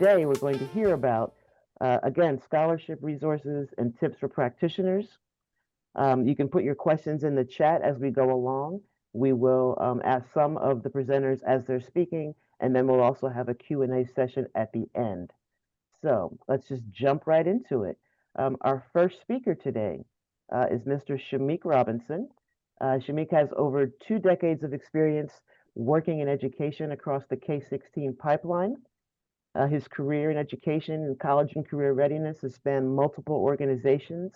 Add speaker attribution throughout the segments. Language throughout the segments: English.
Speaker 1: today we're going to hear about, again, scholarship resources and tips for practitioners. You can put your questions in the chat as we go along. We will ask some of the presenters as they're speaking, and then we'll also have a Q&A session at the end. So let's just jump right into it. Our first speaker today is Mr. Shamik Robinson. Shamik has over 2 decades of experience working in education across the K-16 pipeline. His career in education and college and career readiness has spanned multiple organizations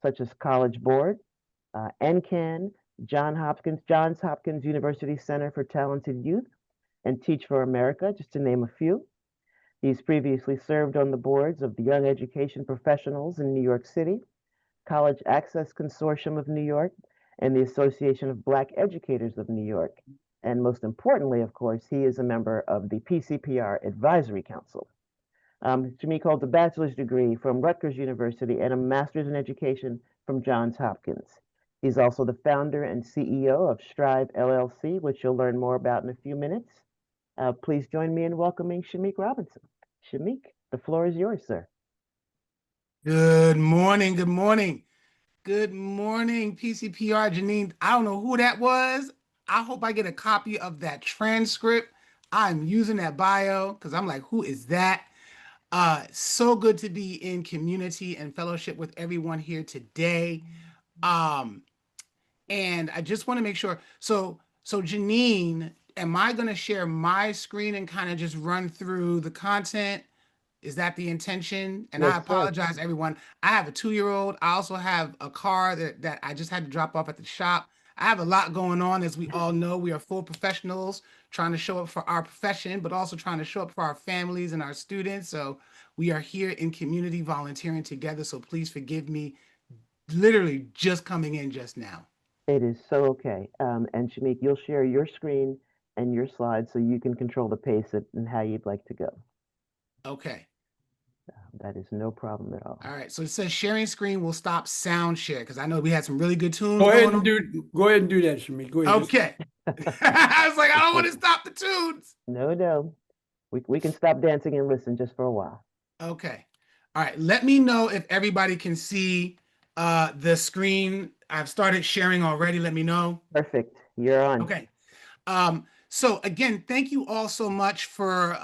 Speaker 1: such as College Board, NCAN, Johns Hopkins University Center for Talented Youth, and Teach for America, just to name a few. He's previously served on the boards of the Young Education Professionals in New York City, College Access Consortium of New York, and the Association of Black Educators of New York. And most importantly, of course, he is a member of the PCPR Advisory Council. Shamik holds a bachelor's degree from Rutgers University and a master's in education from Johns Hopkins. He's also the founder and CEO of Strive LLC, which you'll learn more about in a few minutes. Please join me in welcoming Shamik Robinson. Shamik, the floor is yours, sir.
Speaker 2: Good morning. Good morning. Good morning, PCPR. Janine, I don't know who that was. I hope I get a copy of that transcript. I'm using that bio because I'm like, who is that? So good to be in community and fellowship with everyone here today. And I just want to make sure. So Janine, am I going to share my screen and kind of just run through the content? Is that the intention? And I
Speaker 1: Yes, sir.
Speaker 2: apologize, everyone. I have a 2-year-old. I also have a car that I just had to drop off at the shop. I have a lot going on. As we all know, we are full professionals trying to show up for our profession, but also trying to show up for our families and our students. So we are here in community volunteering together. So please forgive me, literally just coming in just now.
Speaker 1: It is so okay. And Shamik, you'll share your screen and your slides so you can control the pace and how you'd like to go.
Speaker 2: Okay.
Speaker 1: That is no problem at all.
Speaker 2: All right. So it says sharing screen will stop sound share because I know we had some really good tunes
Speaker 3: Go ahead
Speaker 2: going
Speaker 3: and
Speaker 2: on.
Speaker 3: go ahead and do that, Shamik. Go ahead.
Speaker 2: Okay. I was like, I don't want to stop the tunes.
Speaker 1: No. We can stop dancing and listen just for a while.
Speaker 2: Okay. All right. Let me know if everybody can see the screen. I've started sharing already. Let me know.
Speaker 1: Perfect. You're on.
Speaker 2: Okay. So again, thank you all so much for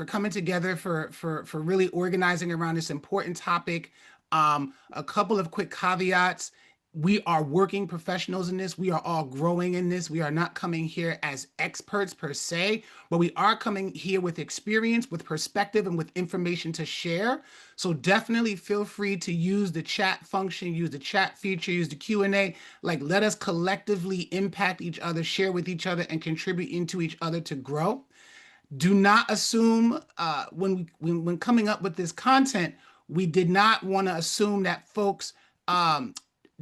Speaker 2: coming together for really organizing around this important topic. A couple of quick caveats. We are working professionals in this. We are all growing in this. We are not coming here as experts per se, but we are coming here with experience, with perspective, and with information to share. So definitely feel free to use the chat function, use the chat feature, use the Q&A. Like, let us collectively impact each other, share with each other, and contribute into each other to grow. Do not assume when coming up with this content, we did not want to assume that folks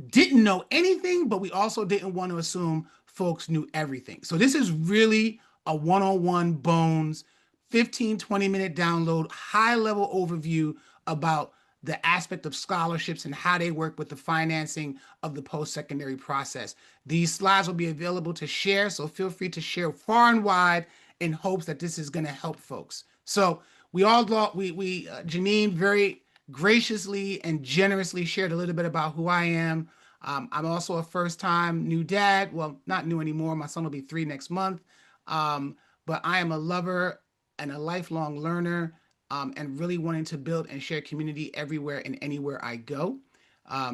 Speaker 2: didn't know anything, but we also didn't want to assume folks knew everything. So this is really a one-on-one bones, 15, 20-minute download, high-level overview about the aspect of scholarships and how they work with the financing of the post-secondary process. These slides will be available to share, so feel free to share far and wide in hopes that this is going to help folks. So Janine very graciously and generously shared a little bit about who I am. I'm also a first-time new dad. Well, not new anymore. My son will be 3 next month. But I am a lover and a lifelong learner, and really wanting to build and share community everywhere and anywhere I go.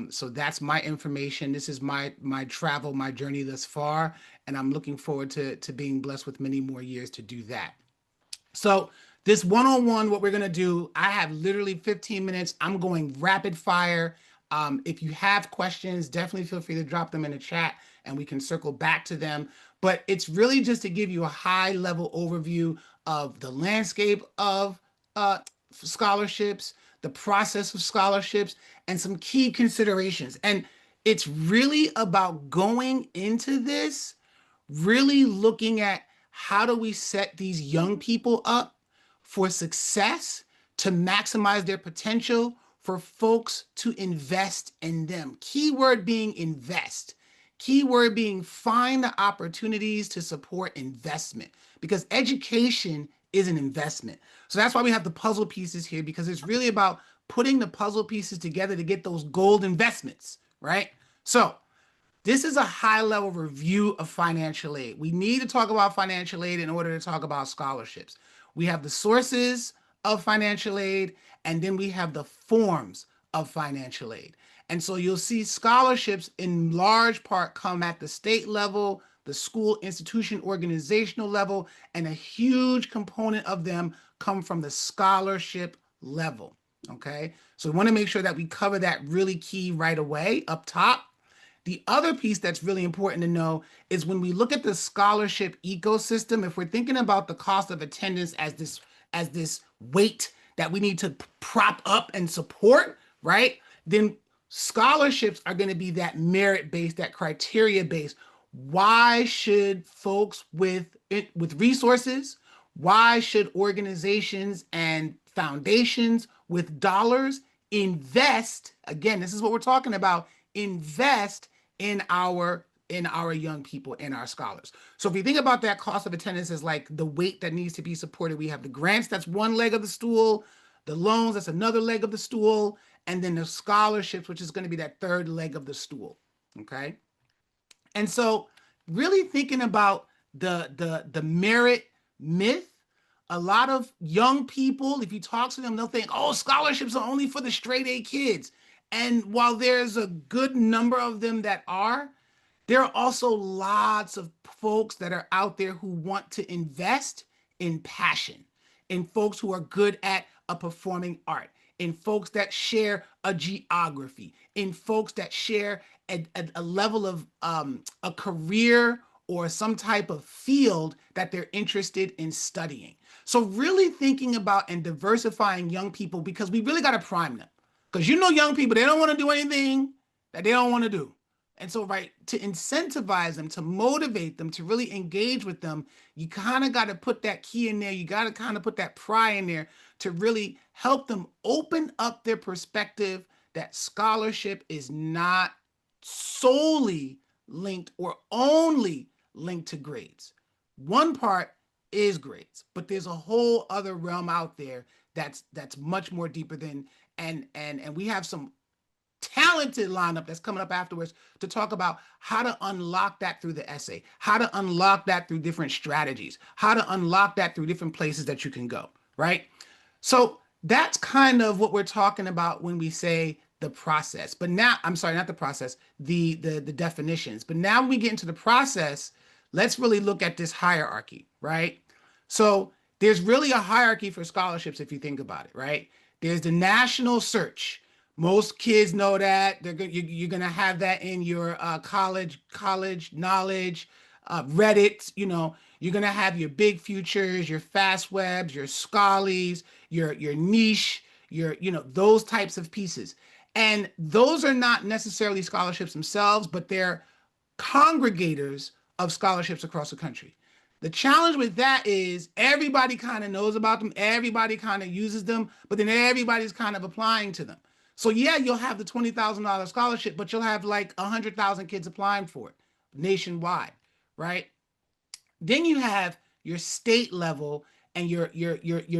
Speaker 2: So that's my information. This is my travel, my journey thus far, and I'm looking forward to being blessed with many more years to do that. So this one-on-one, what we're going to do, I have literally 15 minutes. I'm going rapid fire. If you have questions, definitely feel free to drop them in the chat and we can circle back to them. But it's really just to give you a high-level overview of the landscape of scholarships, the process of scholarships, and some key considerations. And it's really about going into this, really looking at how do we set these young people up for success, to maximize their potential, for folks to invest in them. Keyword being invest. Keyword being find the opportunities to support investment, because education is an investment. So that's why we have the puzzle pieces here, because it's really about putting the puzzle pieces together to get those gold investments, right? So this is a high level review of financial aid. We need to talk about financial aid in order to talk about scholarships. We have the sources of financial aid, and then we have the forms of financial aid. And so you'll see scholarships in large part come at the state level, the school institution organizational level, and a huge component of them come from the scholarship level. Okay, so we want to make sure that we cover that really key right away up top. The other piece that's really important to know is when we look at the scholarship ecosystem, if we're thinking about the cost of attendance as this weight that we need to prop up and support, right? Then scholarships are going to be that merit-based, that criteria-based. Why should folks with resources, why should organizations and foundations with dollars invest? Again, this is what we're talking about. Invest in our young people, in our scholars. So if you think about that cost of attendance as like the weight that needs to be supported, we have the grants, that's one leg of the stool, the loans, that's another leg of the stool, and then the scholarships, which is going to be that third leg of the stool. Okay. And so really thinking about the merit myth, a lot of young people, if you talk to them, they'll think, oh, scholarships are only for the straight A kids. And while there's a good number of them that are, there are also lots of folks that are out there who want to invest in passion, in folks who are good at a performing art, in folks that share a geography, in folks that share a level of a career or some type of field that they're interested in studying. So really thinking about and diversifying young people, because we really got to prime them. Because young people, they don't want to do anything that they don't want to do. And so, right, to incentivize them, to motivate them, to really engage with them, you kind of got to put that key in there. You got to kind of put that pry in there to really help them open up their perspective that scholarship is not solely linked or only linked to grades. One part is grades, but there's a whole other realm out there that's much more deeper than, and we have some talented lineup that's coming up afterwards to talk about how to unlock that through the essay, how to unlock that through different strategies, how to unlock that through different places that you can go, right? So that's kind of what we're talking about when we say the process. But now, I'm sorry, not the process, the definitions. But now when we get into the process, let's really look at this hierarchy, right? So there's really a hierarchy for scholarships if you think about it, right? There's the national search. Most kids know that. You're going to have that in your college knowledge, Reddit. You're going to have your big futures, your fast webs, your schollies, your niche, those types of pieces. And those are not necessarily scholarships themselves, but they're congregators of scholarships across the country. The challenge with that is everybody kind of knows about them. Everybody kind of uses them, but then everybody's kind of applying to them. So yeah, you'll have the $20,000 scholarship, but you'll have like 100,000 kids applying for it nationwide, right? Then you have your state level and your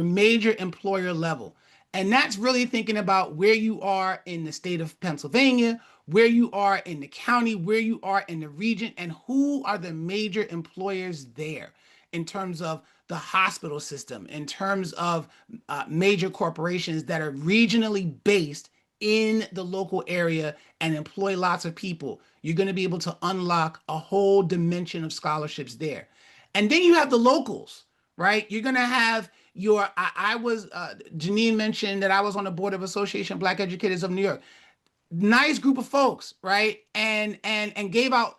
Speaker 2: major employer level. And that's really thinking about where you are in the state of Pennsylvania, where you are in the county, where you are in the region, and who are the major employers there in terms of the hospital system, in terms of major corporations that are regionally based in the local area and employ lots of people. You're going to be able to unlock a whole dimension of scholarships there. And then you have the locals, right? You're going to have Janine mentioned that I was on the board of Association of Black Educators of New York. Nice group of folks, right? And gave out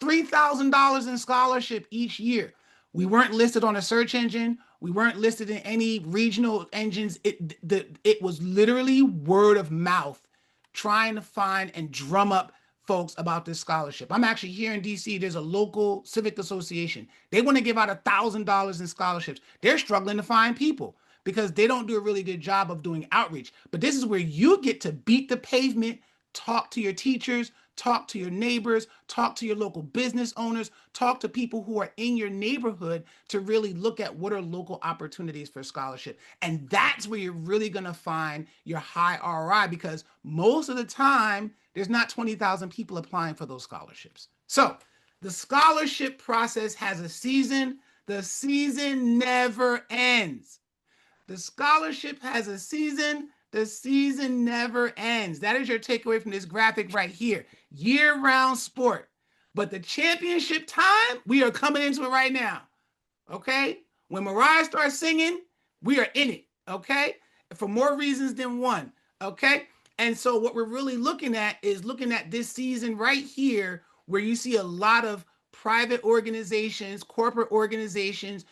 Speaker 2: $3,000 in scholarship each year. We weren't listed on a search engine. We weren't listed in any regional engines. It was literally word of mouth, trying to find and drum up folks about this scholarship. I'm actually here in DC. There's a local civic association. They want to give out $1,000 in scholarships. They're struggling to find people because they don't do a really good job of doing outreach. But this is where you get to beat the pavement, talk to your teachers, talk to your neighbors, talk to your local business owners, talk to people who are in your neighborhood to really look at what are local opportunities for scholarship. And that's where you're really going to find your high ROI, because most of the time, there's not 20,000 people applying for those scholarships. So the scholarship process has a season. The season never ends. The scholarship has a season. The season never ends. That is your takeaway from this graphic right here. Year-round sport. But the championship time, we are coming into it right now. Okay? When Mariah starts singing, we are in it. Okay? For more reasons than one. Okay? And so what we're really looking at is looking at this season right here, where you see a lot of private organizations, corporate organizations,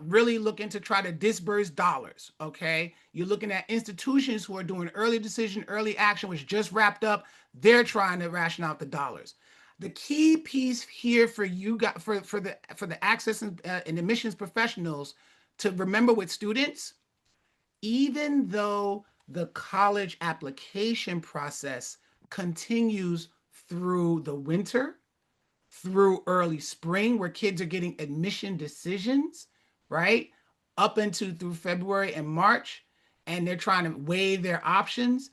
Speaker 2: really looking to try to disburse dollars. Okay. You're looking at institutions who are doing early decision, early action, which just wrapped up. They're trying to ration out the dollars. The key piece here for you got for the access and admissions professionals to remember with students, even though the college application process continues through the winter, through early spring, where kids are getting admission decisions, right? Up into through February and March, and they're trying to weigh their options.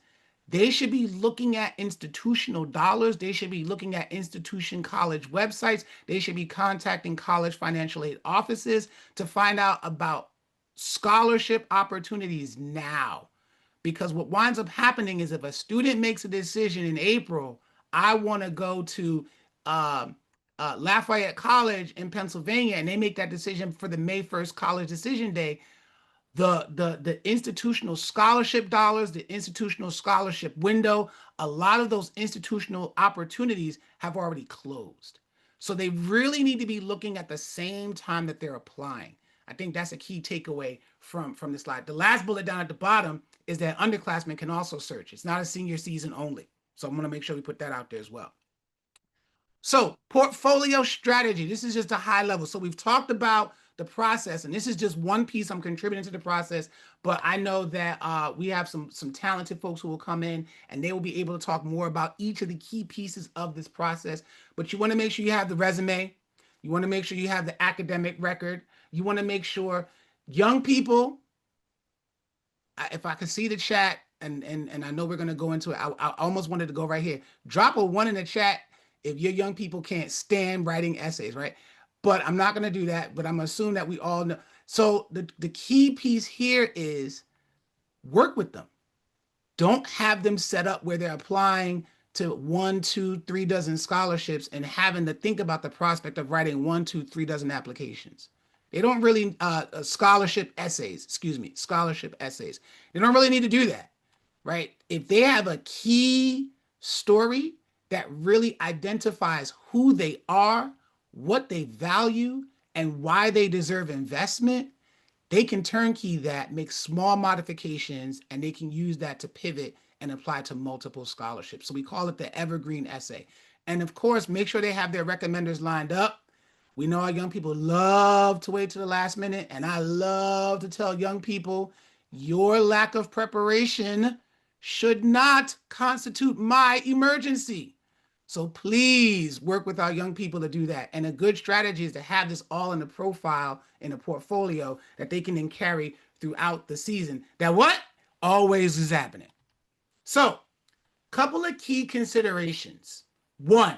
Speaker 2: They should be looking at institutional dollars. They should be looking at institution college websites. They should be contacting college financial aid offices to find out about scholarship opportunities now. Because what winds up happening is if a student makes a decision in April, I want to go to Lafayette College in Pennsylvania, and they make that decision for the May 1st college decision day, the institutional scholarship dollars, the institutional scholarship window, a lot of those institutional opportunities have already closed. So they really need to be looking at the same time that they're applying. I think that's a key takeaway from this slide. The last bullet down at the bottom is that underclassmen can also search. It's not a senior season only. So I'm going to make sure we put that out there as well. So portfolio strategy, this is just a high level. So we've talked about the process, and this is just one piece I'm contributing to the process, but I know that we have some talented folks who will come in and they will be able to talk more about each of the key pieces of this process. But you want to make sure you have the resume. You want to make sure you have the academic record. You want to make sure young people, if I could see the chat, and I know we're going to go into it, I almost wanted to go right here. Drop a 1 in the chat if your young people can't stand writing essays, right? But I'm not going to do that, but I'm assuming that we all know. So the key piece here is work with them. Don't have them set up where they're applying to 1, 2, 3 dozen scholarships and having to think about the prospect of writing 1, 2, 3 dozen applications. They don't really, scholarship essays. They don't really need to do that, right? If they have a key story that really identifies who they are, what they value, and why they deserve investment, they can turnkey that, make small modifications, and they can use that to pivot and apply to multiple scholarships. So we call it the evergreen essay. And of course, make sure they have their recommenders lined up. We know our young people love to wait to the last minute, and I love to tell young people, your lack of preparation should not constitute my emergency. So please work with our young people to do that. And a good strategy is to have this all in a profile, in a portfolio that they can then carry throughout the season. That what? Always is happening. So, couple of key considerations. 1,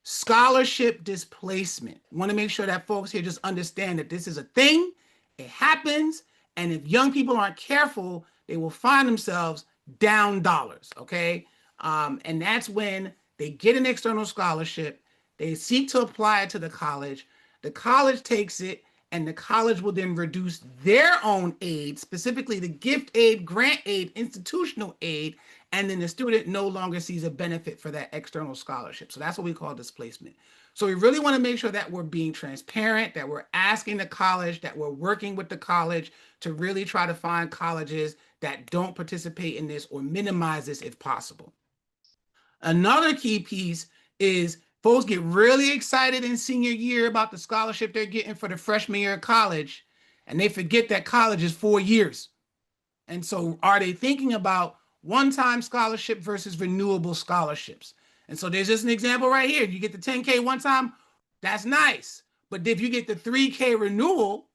Speaker 2: scholarship displacement. Want to make sure that folks here just understand that this is a thing. It happens. And if young people aren't careful, they will find themselves down dollars. Okay. And that's when they get an external scholarship, they seek to apply it to the college takes it, and the college will then reduce their own aid, specifically the gift aid, grant aid, institutional aid, and then the student no longer sees a benefit for that external scholarship. So that's what we call displacement. So we really want to make sure that we're being transparent, that we're asking the college, that we're working with the college to really try to find colleges that don't participate in this or minimize this if possible. Another key piece is folks get really excited in senior year about the scholarship they're getting for the freshman year of college, and they forget that college is 4 years. And so are they thinking about one-time scholarship versus renewable scholarships. And so there's just an example right here. You get the 10K one time, that's nice. But if you get the 3K renewal,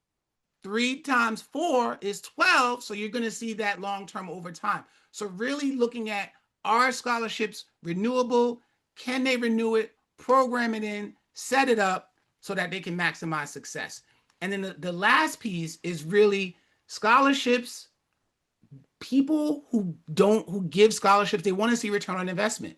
Speaker 2: 3 times 4 is 12. So you're going to see that long term over time. So really looking at, are scholarships renewable? Can they renew it? Program it in, set it up so that they can maximize success. And then the last piece is really scholarships. People who give scholarships, they want to see return on investment.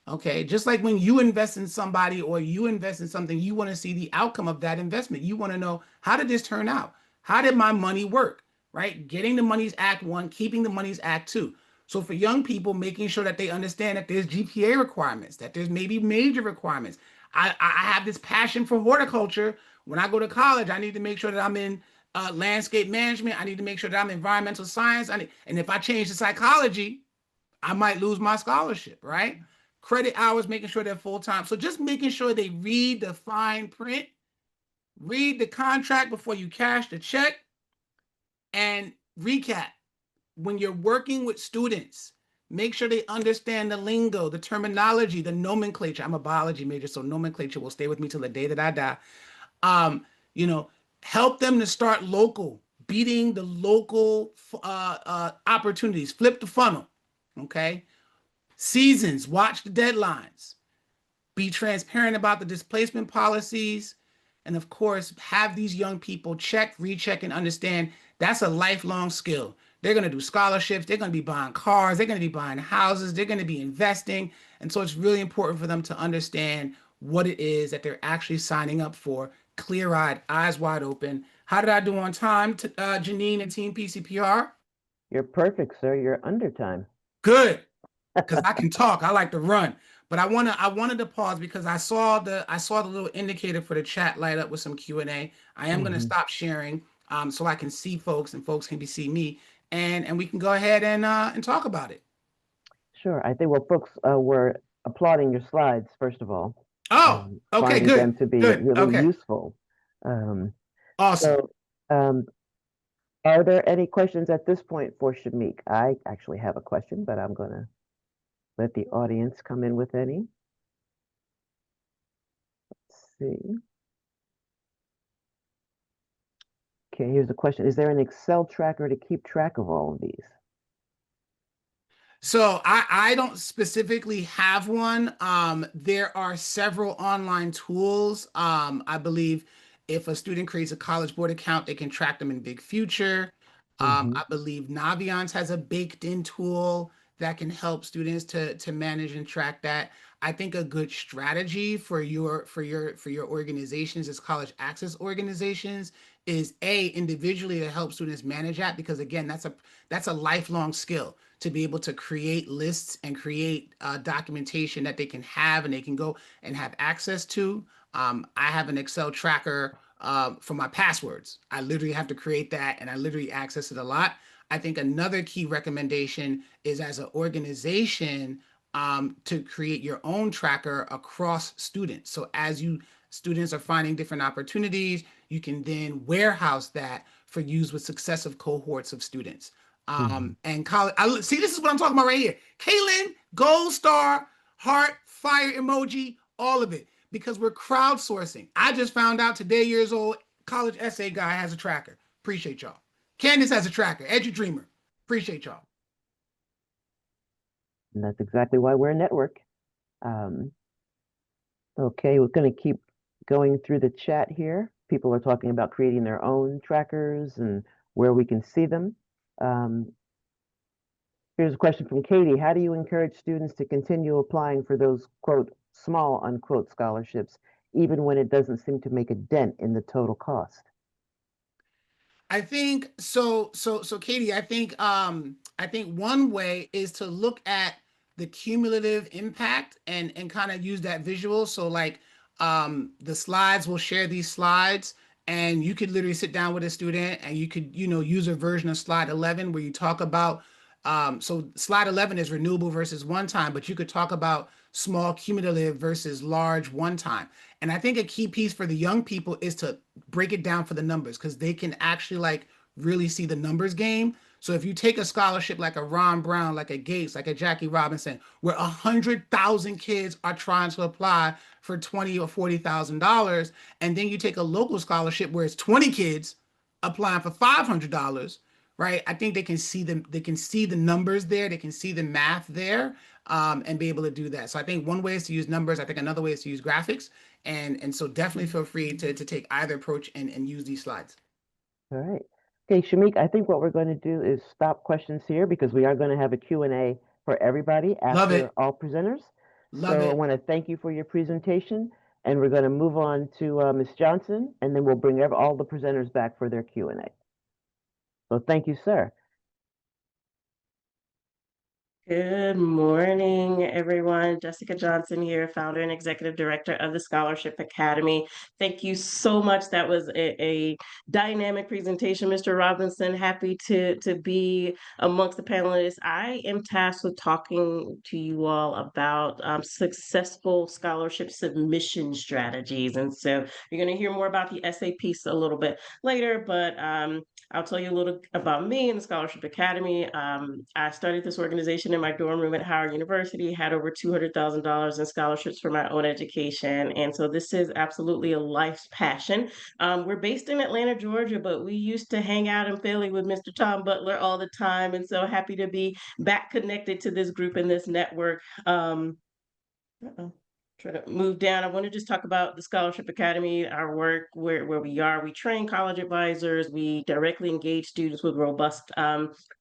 Speaker 2: Okay, just like when you invest in somebody or you invest in something, you want to see the outcome of that investment. You want to know, how did this turn out? How did my money work? Right? Getting the money's act one, keeping the money's act two. So for young people, making sure that they understand that there's GPA requirements, that there's maybe major requirements. I have this passion for horticulture. When I go to college, I need to make sure that I'm in landscape management. I need to make sure that I'm in environmental science. And if I change to psychology, I might lose my scholarship, right? Credit hours, making sure they're full time. So just making sure they read the fine print, read the contract before you cash the check, and recap. When you're working with students, make sure they understand the lingo, the terminology, the nomenclature. I'm a biology major, so nomenclature will stay with me till the day that I die. Um, you know, help them to start local, beating the local opportunities, flip the funnel. Okay. Seasons, watch the deadlines, be transparent about the displacement policies, and of course, have these young people check, recheck, and understand that's a lifelong skill. They're going to do scholarships, they're going to be buying cars, they're going to be buying houses, they're going to be investing. And so it's really important for them to understand what it is that they're actually signing up for, clear eyed, eyes wide open. How did I do on time, Janine and Team PCPR?
Speaker 1: You're perfect, sir. You're under time.
Speaker 2: Good, because I can talk. I like to run. But I wanted to pause because I saw the little indicator for the chat light up with some Q&A. I am going to stop sharing so I can see folks and folks can be see me, and we can go ahead and talk about it.
Speaker 1: Sure. I think, well, folks were applauding your slides, first of all.
Speaker 2: Oh, okay,
Speaker 1: finding
Speaker 2: good.
Speaker 1: them to be
Speaker 2: Good.
Speaker 1: really
Speaker 2: Okay.
Speaker 1: useful.
Speaker 2: Awesome.
Speaker 1: So, are there any questions at this point for Shamik? I actually have a question, but I'm going to let the audience come in with any. Let's see. Okay, here's a question. Is there an Excel tracker to keep track of all of these?
Speaker 2: So I don't specifically have one. There are several online tools. I believe if a student creates a College Board account, they can track them in Big Future.
Speaker 1: Mhm.
Speaker 2: I believe Naviance has a baked-in tool that can help students to manage and track that. I think a good strategy for your organizations as college access organizations is individually to help students manage that, because again, that's a lifelong skill to be able to create lists and create documentation that they can have and they can go and have access to. I have an Excel tracker for my passwords. I literally have to create that and I literally access it a lot. I think another key recommendation is, as an organization, to create your own tracker across students. So as students are finding different opportunities, you can then warehouse that for use with successive cohorts of students. And college, see, this is what I'm talking about right here. Kaylin, gold star, heart, fire emoji, all of it, because we're crowdsourcing. I just found out today, years old, college essay guy has a tracker. Appreciate y'all. Candace has a tracker. EduDreamer. Appreciate y'all.
Speaker 1: And that's exactly why we're a network. Okay, we're going to keep going through the chat here. People are talking about creating their own trackers and where we can see them. Here's a question from Katie. How do you encourage students to continue applying for those, quote, small, unquote, scholarships, even when it doesn't seem to make a dent in the total cost?
Speaker 2: I think so, Katie, I think one way is to look at the cumulative impact and kind of use that visual. So like the slides, will share these slides, and you could literally sit down with a student and you could, use a version of slide 11 where you talk about so slide 11 is renewable versus one time, but you could talk about small cumulative versus large one time. And I think a key piece for the young people is to break it down for the numbers, because they can actually like really see the numbers game. So if you take a scholarship like a Ron Brown, like a Gates, like a Jackie Robinson, where 100,000 kids are trying to apply for $20,000 or $40,000, and then you take a local scholarship where it's 20 kids applying for $500, right? I think they can see the numbers there, they can see the math there, and be able to do that. So I think one way is to use numbers. I think another way is to use graphics, and so definitely feel free to take either approach and use these slides.
Speaker 1: All right. Okay, Shamik, I think what we're going to do is stop questions here because we are going to have a Q&A for everybody
Speaker 2: Love
Speaker 1: after
Speaker 2: it.
Speaker 1: all presenters.
Speaker 2: Love
Speaker 1: So I
Speaker 2: it.
Speaker 1: want to thank you for your presentation, and we're going to move on to Ms. Johnson, and then we'll bring all the presenters back for their Q&A. So thank you, sir.
Speaker 3: Good morning, everyone. Jessica Johnson here, founder and executive director of the Scholarship Academy. Thank you so much. That was a dynamic presentation, Mr. Robinson. Happy to be amongst the panelists. I am tasked with talking to you all about successful scholarship submission strategies. And so you're going to hear more about the essay piece a little bit later, but I'll tell you a little about me and the Scholarship Academy. I started this organization in my dorm room at Howard University, had over $200,000 in scholarships for my own education. And so this is absolutely a life's passion. We're based in Atlanta, Georgia, but we used to hang out in Philly with Mr. Tom Butler all the time. And so happy to be back connected to this group and this network. Uh-oh. Try to move down. I want to just talk about the Scholarship Academy, our work, where we are. We train college advisors. We directly engage students with robust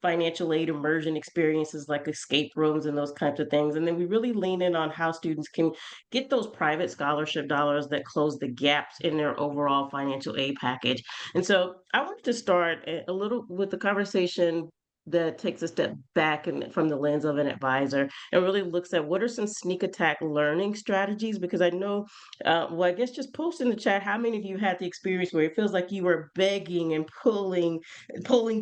Speaker 3: financial aid immersion experiences like escape rooms and those kinds of things. And then we really lean in on how students can get those private scholarship dollars that close the gaps in their overall financial aid package. And so I wanted to start a little with the conversation that takes a step back and from the lens of an advisor and really looks at what are some sneak attack learning strategies, because I know, well, I guess just post in the chat how many of you had the experience where it feels like you were begging and pulling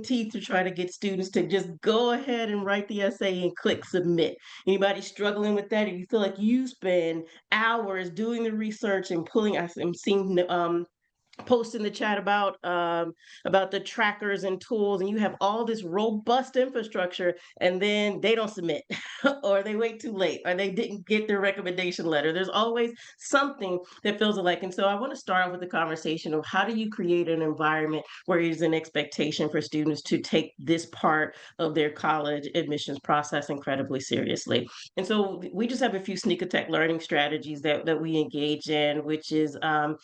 Speaker 3: teeth to try to get students to just go ahead and write the essay and click submit. Anybody struggling with that? If you feel like you spend hours doing the research and pulling, I'm seeing post in the chat about the trackers and tools, and you have all this robust infrastructure and then they don't submit or they wait too late or they didn't get their recommendation letter. There's always something that feels alike. And so I want to start off with the conversation of how do you create an environment where it is an expectation for students to take this part of their college admissions process incredibly seriously. And so we just have a few sneak attack learning strategies that we engage in, which is I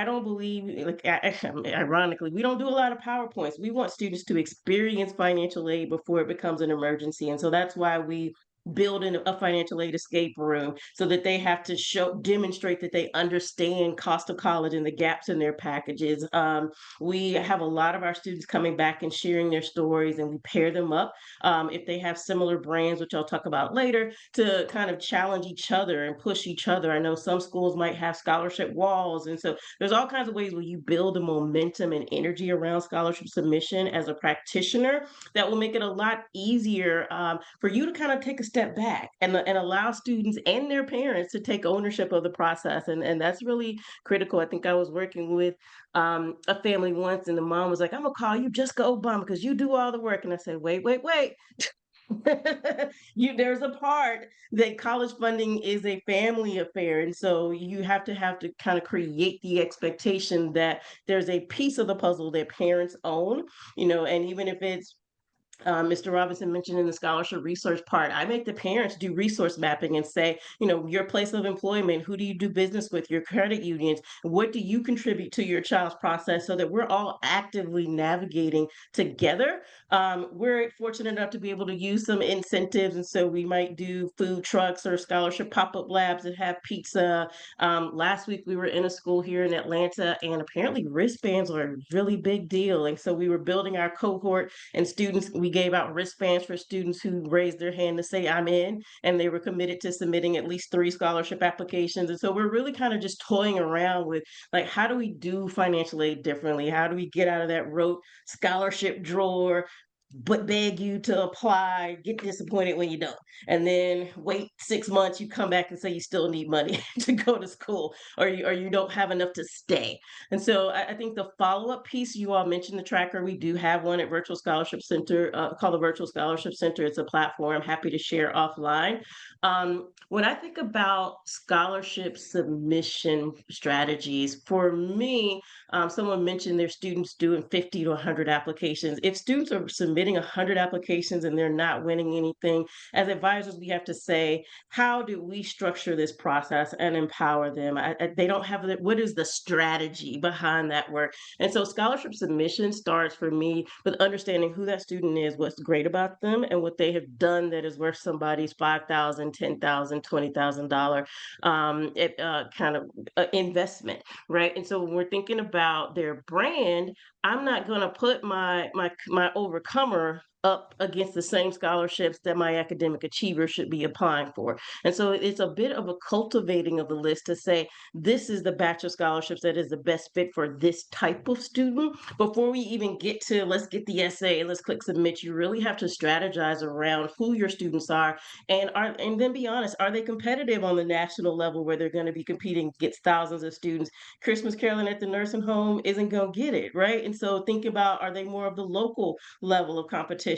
Speaker 3: don't believe, like, ironically, we don't do a lot of PowerPoints. We want students to experience financial aid before it becomes an emergency. And so that's why we build in a financial aid escape room so that they have to demonstrate that they understand cost of college and the gaps in their packages. We have a lot of our students coming back and sharing their stories, and we pair them up if they have similar brands, which I'll talk about later, to kind of challenge each other and push each other. I know some schools might have scholarship walls, and so there's all kinds of ways where you build a momentum and energy around scholarship submission as a practitioner that will make it a lot easier for you to kind of take a step back and allow students and their parents to take ownership of the process. And that's really critical. I think I was working with a family once, and the mom was like, "I'm gonna call you Jessica Obama because you do all the work." And I said, "Wait, wait, wait." There's a part that college funding is a family affair, and so you have to kind of create the expectation that there's a piece of the puzzle that parents own, and even if it's Mr. Robinson mentioned in the scholarship research part, I make the parents do resource mapping and say, your place of employment, who do you do business with, your credit unions, what do you contribute to your child's process, so that we're all actively navigating together. We're fortunate enough to be able to use some incentives, and so we might do food trucks or scholarship pop-up labs that have pizza. Last week we were in a school here in Atlanta, and apparently wristbands are a really big deal, and so we were building our cohort and students. We gave out wristbands for students who raised their hand to say I'm in, and they were committed to submitting at least 3 scholarship applications. And so we're really kind of just toying around with, like, how do we do financial aid differently? How do we get out of that rote scholarship drawer, but beg you to apply, get disappointed when you don't. And then wait 6 months, you come back and say you still need money to go to school, or you don't have enough to stay. And so I think the follow-up piece, you all mentioned the tracker. We do have one at Virtual Scholarship Center, called the Virtual Scholarship Center. It's a platform I'm happy to share offline. When I think about scholarship submission strategies, for me, someone mentioned their students doing 50 to 100 applications. If students are submitting 100 applications and they're not winning anything, as advisors, we have to say, how do we structure this process and empower them? They don't have what is the strategy behind that work? And so scholarship submission starts for me with understanding who that student is, what's great about them, and what they have done that is worth somebody's $5,000, $10,000, $20,000 kind of investment, right? And so when we're thinking about their brand, I'm not going to put my overcomer up against the same scholarships that my academic achiever should be applying for. And so it's a bit of a cultivating of the list to say, this is the batch of scholarships that is the best fit for this type of student. Before we even get to let's get the essay, let's click submit, you really have to strategize around who your students are, and then be honest, are they competitive on the national level where they're going to be competing against thousands of students? Christmas caroling at the nursing home isn't going to get it, right? And so think about, are they more of the local level of competition?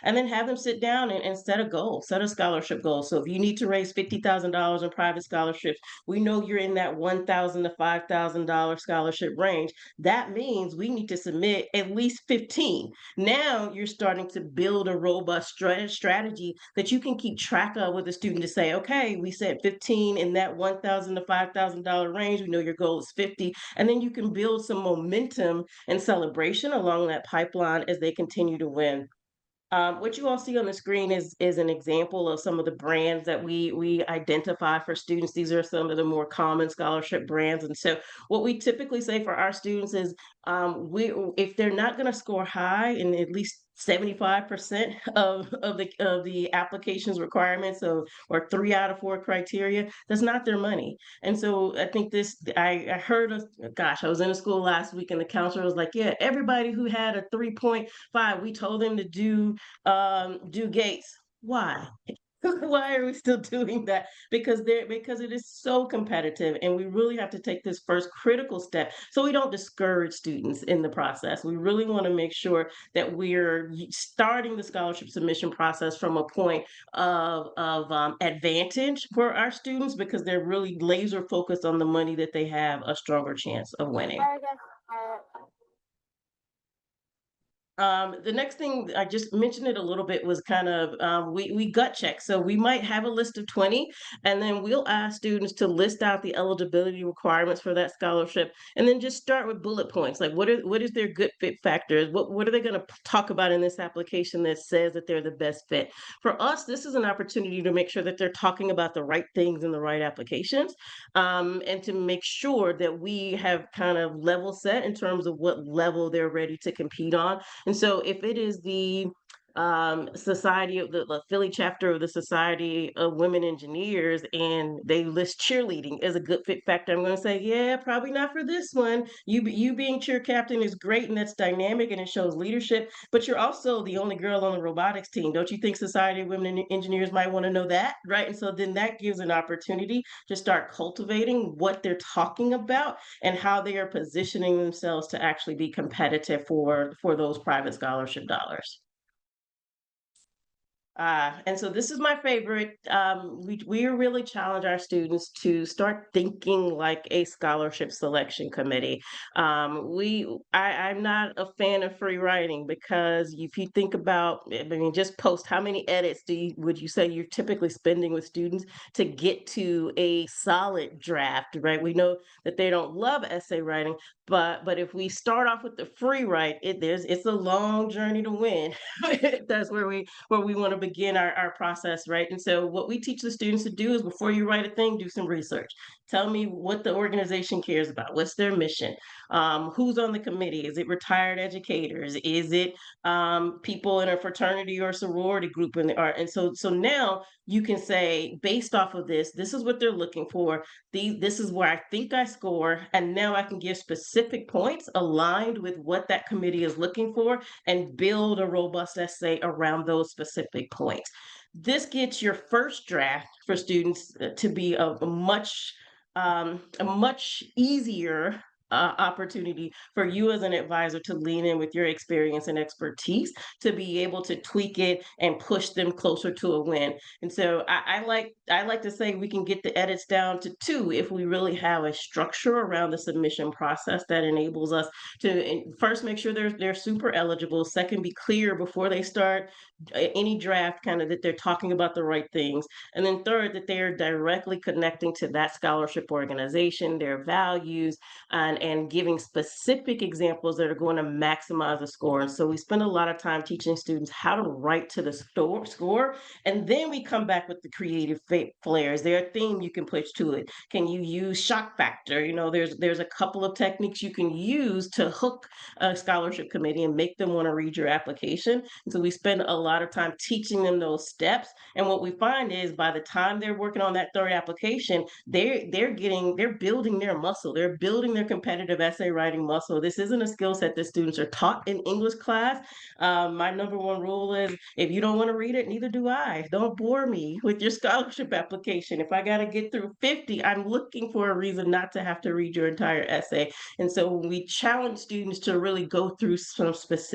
Speaker 3: And then have them sit down and set a goal, set a scholarship goal. So if you need to raise $50,000 in private scholarships, we know you're in that $1,000 to $5,000 scholarship range. That means we need to submit at least 15. Now you're starting to build a robust strategy that you can keep track of with a student to say, okay, we said 15 in that $1,000 to $5,000 range. We know your goal is 50. And then you can build some momentum and celebration along that pipeline as they continue to win. What you all see on the screen is an example of some of the brands that we identify for students. These are some of the more common scholarship brands. And so what we typically say for our students is, we if they're not going to score high in at least 75% of the applications requirements, or 3 out of 4 criteria, that's not their money. And so I think I heard of, gosh, I was in a school last week and the counselor was like, yeah, everybody who had a 3.5, we told them to do Gates. Why? Why are we still doing that? Because it is so competitive, and we really have to take this first critical step so we don't discourage students in the process. We really want to make sure that we're starting the scholarship submission process from a point of advantage for our students, because they're really laser focused on the money that they have a stronger chance of winning. The next thing, I just mentioned it a little bit, was kind of, we gut check. So we might have a list of 20, and then we'll ask students to list out the eligibility requirements for that scholarship, and then just start with bullet points. Like, what is their good fit factors? What are they going to talk about in this application that says that they're the best fit? For us, this is an opportunity to make sure that they're talking about the right things in the right applications, and to make sure that we have kind of level set in terms of what level they're ready to compete on. And so if it is the society of the Philly chapter of the Society of Women Engineers, and they list cheerleading as a good fit factor, I'm going to say, yeah, probably not for this one. You being cheer captain is great, and that's dynamic and it shows leadership, but you're also the only girl on the robotics team. Don't you think Society of Women Engineers might want to know that, right? And so then that gives an opportunity to start cultivating what they're talking about and how they are positioning themselves to actually be competitive for those private scholarship dollars. And so this is my favorite. We really challenge our students to start thinking like a scholarship selection committee. I'm not a fan of free writing, because if you think about, I mean, just post, how many edits would you say you're typically spending with students to get to a solid draft, right? We know that they don't love essay writing, but if we start off with the free write, it's a long journey to win. That's where we want to begin our process, right? And so what we teach the students to do is, before you write a thing, do some research. Tell me what the organization cares about. What's their mission? Who's on the committee? Is it retired educators? Is it people in a fraternity or sorority group? And so now you can say, based off of this, this is what they're looking for. This is where I think I score. And now I can give specific points aligned with what that committee is looking for and build a robust essay around those specific points. This gets your first draft for students to be a much easier opportunity for you as an advisor to lean in with your experience and expertise to be able to tweak it and push them closer to a win. And so I like to say we can get the edits down to 2 if we really have a structure around the submission process that enables us to first make sure they're super eligible. Second, be clear before they start any draft, kind of that they're talking about the right things. And then third, that they are directly connecting to that scholarship organization, their values, and giving specific examples that are going to maximize the score. And so we spend a lot of time teaching students how to write to the score, and then we come back with the creative flair. Is there a theme you can push to it? Can you use shock factor? You know, there's a couple of techniques you can use to hook a scholarship committee and make them want to read your application. And so we spend a lot of time teaching them those steps. And what we find is by the time they're working on that third application, they're building their muscle. They're building their competitive essay writing muscle. This isn't a skill set that students are taught in English class. My number one rule is if you don't want to read it, neither do I. Don't bore me with your scholarship application. If I got to get through 50, I'm looking for a reason not to have to read your entire essay. And so when we challenge students to really go through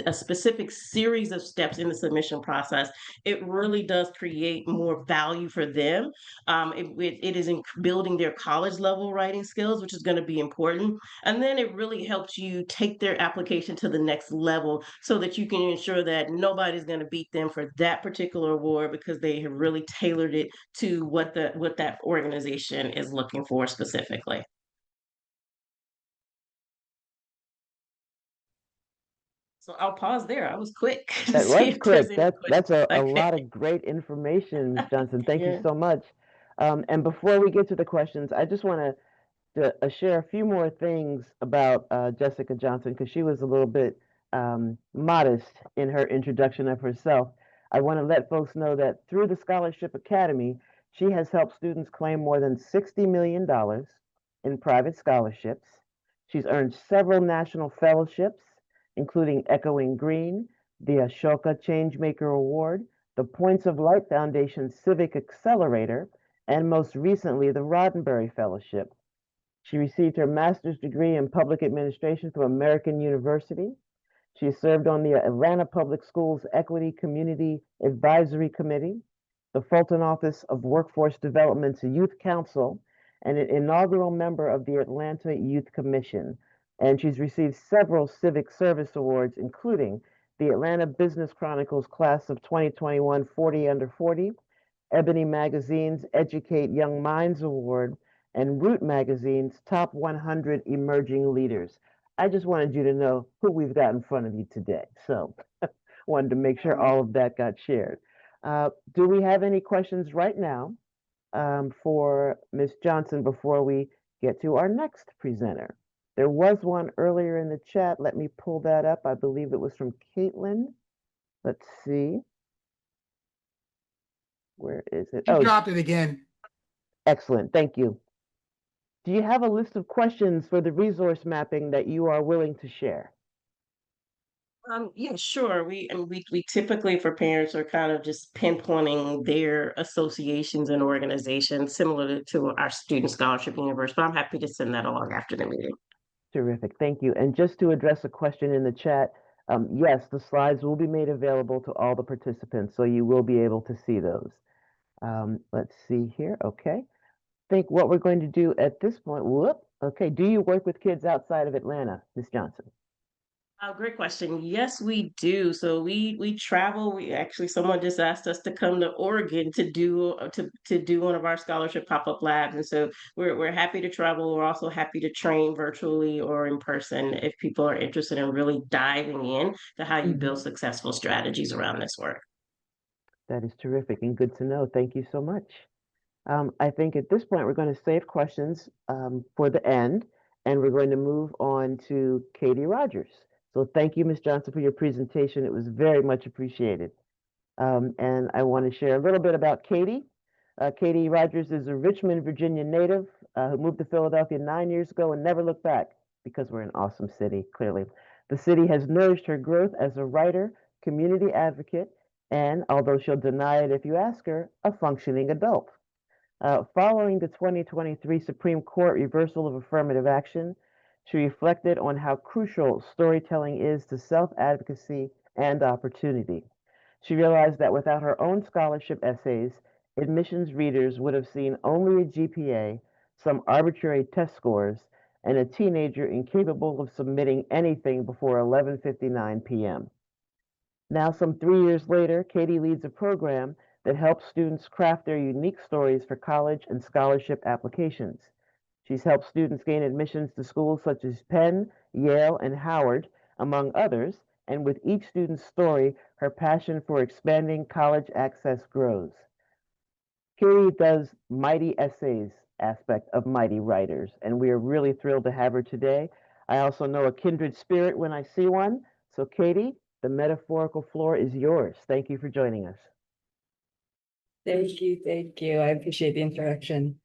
Speaker 3: a specific series of steps in the submission process, it really does create more value for them. It is in building their college level writing skills, which is going to be important. And then it really helps you take their application to the next level so that you can ensure that nobody's going to beat them for that particular award because they have really tailored it to what that organization is looking for specifically. So I'll pause there. I was quick to
Speaker 1: That
Speaker 3: see
Speaker 1: was
Speaker 3: if there's
Speaker 1: quick.
Speaker 3: any
Speaker 1: That's a
Speaker 3: questions.
Speaker 1: lot of great information, Ms. Johnson. Thank you
Speaker 3: Yeah.
Speaker 1: so much. And before we get to the questions, I just want to share a few more things about Jessica Johnson because she was a little bit modest in her introduction of herself. I want to let folks know that through the Scholarship Academy, she has helped students claim more than $60 million in private scholarships. She's earned several national fellowships, including Echoing Green, the Ashoka Changemaker Award, the Points of Light Foundation Civic Accelerator, and most recently, the Roddenberry Fellowship. She received her master's degree in public administration from American University. She served on the Atlanta Public Schools Equity Community Advisory Committee, the Fulton Office of Workforce Development's Youth Council, and an inaugural member of the Atlanta Youth Commission. And she's received several civic service awards, including the Atlanta Business Chronicles Class of 2021 40 Under 40, Ebony Magazine's Educate Young Minds Award, and Root Magazine's Top 100 Emerging Leaders. I just wanted you to know who we've got in front of you today. So wanted to make sure all of that got shared. Do we have any questions right now for Ms. Johnson before we get to our next presenter? There was one earlier in the chat. Let me pull that up. I believe it was from Caitlin. Let's see. Where is it?
Speaker 2: You dropped it again.
Speaker 1: Excellent. Thank you. Do you have a list of questions for the resource mapping that you are willing to share?
Speaker 3: Yeah, sure. We typically for parents are kind of just pinpointing their associations and organizations similar to our Student Scholarship Universe, but I'm happy to send that along after the meeting.
Speaker 1: Terrific. Thank you. And just to address a question in the chat, yes, the slides will be made available to all the participants, so you will be able to see those. Let's see here. Okay. I think what we're going to do at this point, okay. Do you work with kids outside of Atlanta, Ms. Johnson?
Speaker 3: Great question. Yes, we do. So we travel. We actually someone just asked us to come to Oregon to do one of our scholarship pop-up labs, and so we're happy to travel. We're also happy to train virtually or in person if people are interested in really diving in to how you build successful strategies around this work.
Speaker 1: That is terrific and good to know. Thank you so much. I think at this point we're going to save questions for the end, and we're going to move on to Katie Rogers. So thank you, Ms. Johnson, for your presentation. It was very much appreciated. And I want to share a little bit about Katie. Katie Rogers is a Richmond, Virginia native who moved to Philadelphia 9 years ago and never looked back because we're an awesome city, clearly. The city has nourished her growth as a writer, community advocate, and, although she'll deny it if you ask her, a functioning adult. Following the 2023 Supreme Court reversal of affirmative action, she reflected on how crucial storytelling is to self-advocacy and opportunity. She realized that without her own scholarship essays, admissions readers would have seen only a GPA, some arbitrary test scores, and a teenager incapable of submitting anything before 11:59 p.m. Now, some 3 years later, Katie leads a program that helps students craft their unique stories for college and scholarship applications. She's helped students gain admissions to schools such as Penn, Yale, and Howard, among others, and with each student's story, her passion for expanding college access grows. Katie does Mighty Essays aspect of Mighty Writers, and we are really thrilled to have her today. I also know a kindred spirit when I see one. So, Katie, the metaphorical floor is yours. Thank you for joining us.
Speaker 4: Thank you, thank you. I appreciate the introduction.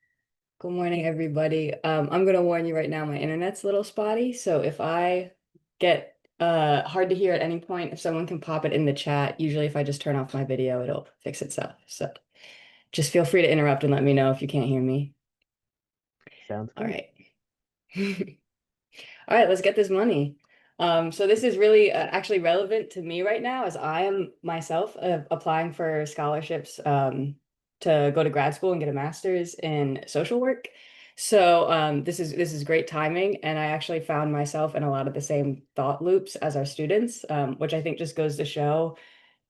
Speaker 4: Good morning, everybody. I'm gonna warn you right now, my internet's a little spotty, so if I get hard to hear at any point, if someone can pop it in the chat, usually if I just turn off my video, it'll fix itself. So just feel free to interrupt and let me know if you can't hear me.
Speaker 1: Sounds good.
Speaker 4: All right. All right, let's get this money. So this is really actually relevant to me right now as I am myself applying for scholarships to go to grad school and get a master's in social work. So this is great timing, and I actually found myself in a lot of the same thought loops as our students, which I think just goes to show